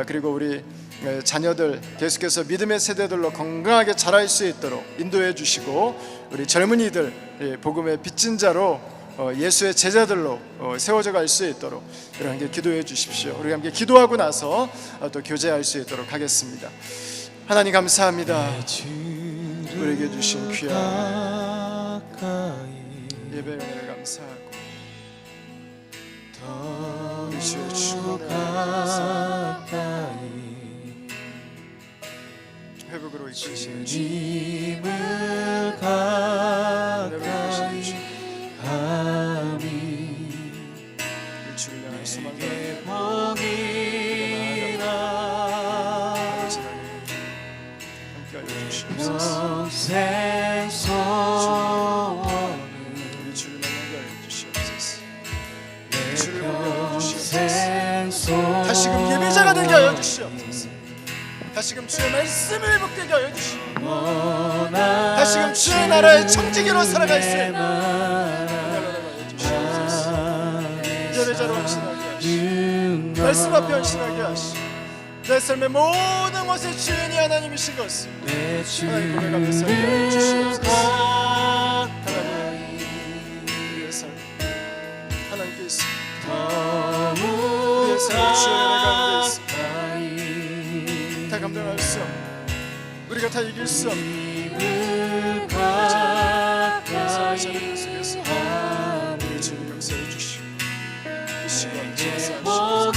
그리고 우리 자녀들 계속해서 믿음의 세대들로 건강하게 자랄 수 있도록 인도해 주시고 우리 젊은이들 복음의 빚진 자로 예수의 제자들로 세워져 갈 수 있도록 여러분 함께 기도해 주십시오. 우리 함께 기도하고 나서 또 교제할 수 있도록 하겠습니다. 하나님 감사합니다. 우리에게 주신 귀한 예배 은혜를 감사하고 우리 주의 축복을 감사하고 회복으로 이끄시는 주님을 가까이 주를 향한 소망과 평생 소원은 우리 주를 만나게 하여 주시옵소서. 주를 평생 보게 하여 주시옵소서. 소원 다시금 예배자가 되게 하여 주시옵소서. 다시금 주의 말씀을 회복되게 하여 주시옵소서. 다시금 주의 나라의 청지기로 살아갈 수 있는 하여 주시옵소서. 예배자로 헌신하게 하시고 말씀 앞에 헌신하게 하시고 내 삶의 모든 것의 주인이 하나님이신 것을 하나님 고백하며 살게 하여 주시옵소서. 하나님 우리의 삶 하나님께 있습니다. 우리의 삶 주의 은혜 가운데 있습니다. 다 감당할 수 없는 우리가 다 이길 수 없는 삶의 자리 속에서 우리 주님 역사해 주시고 이 시간 역사하시옵소서.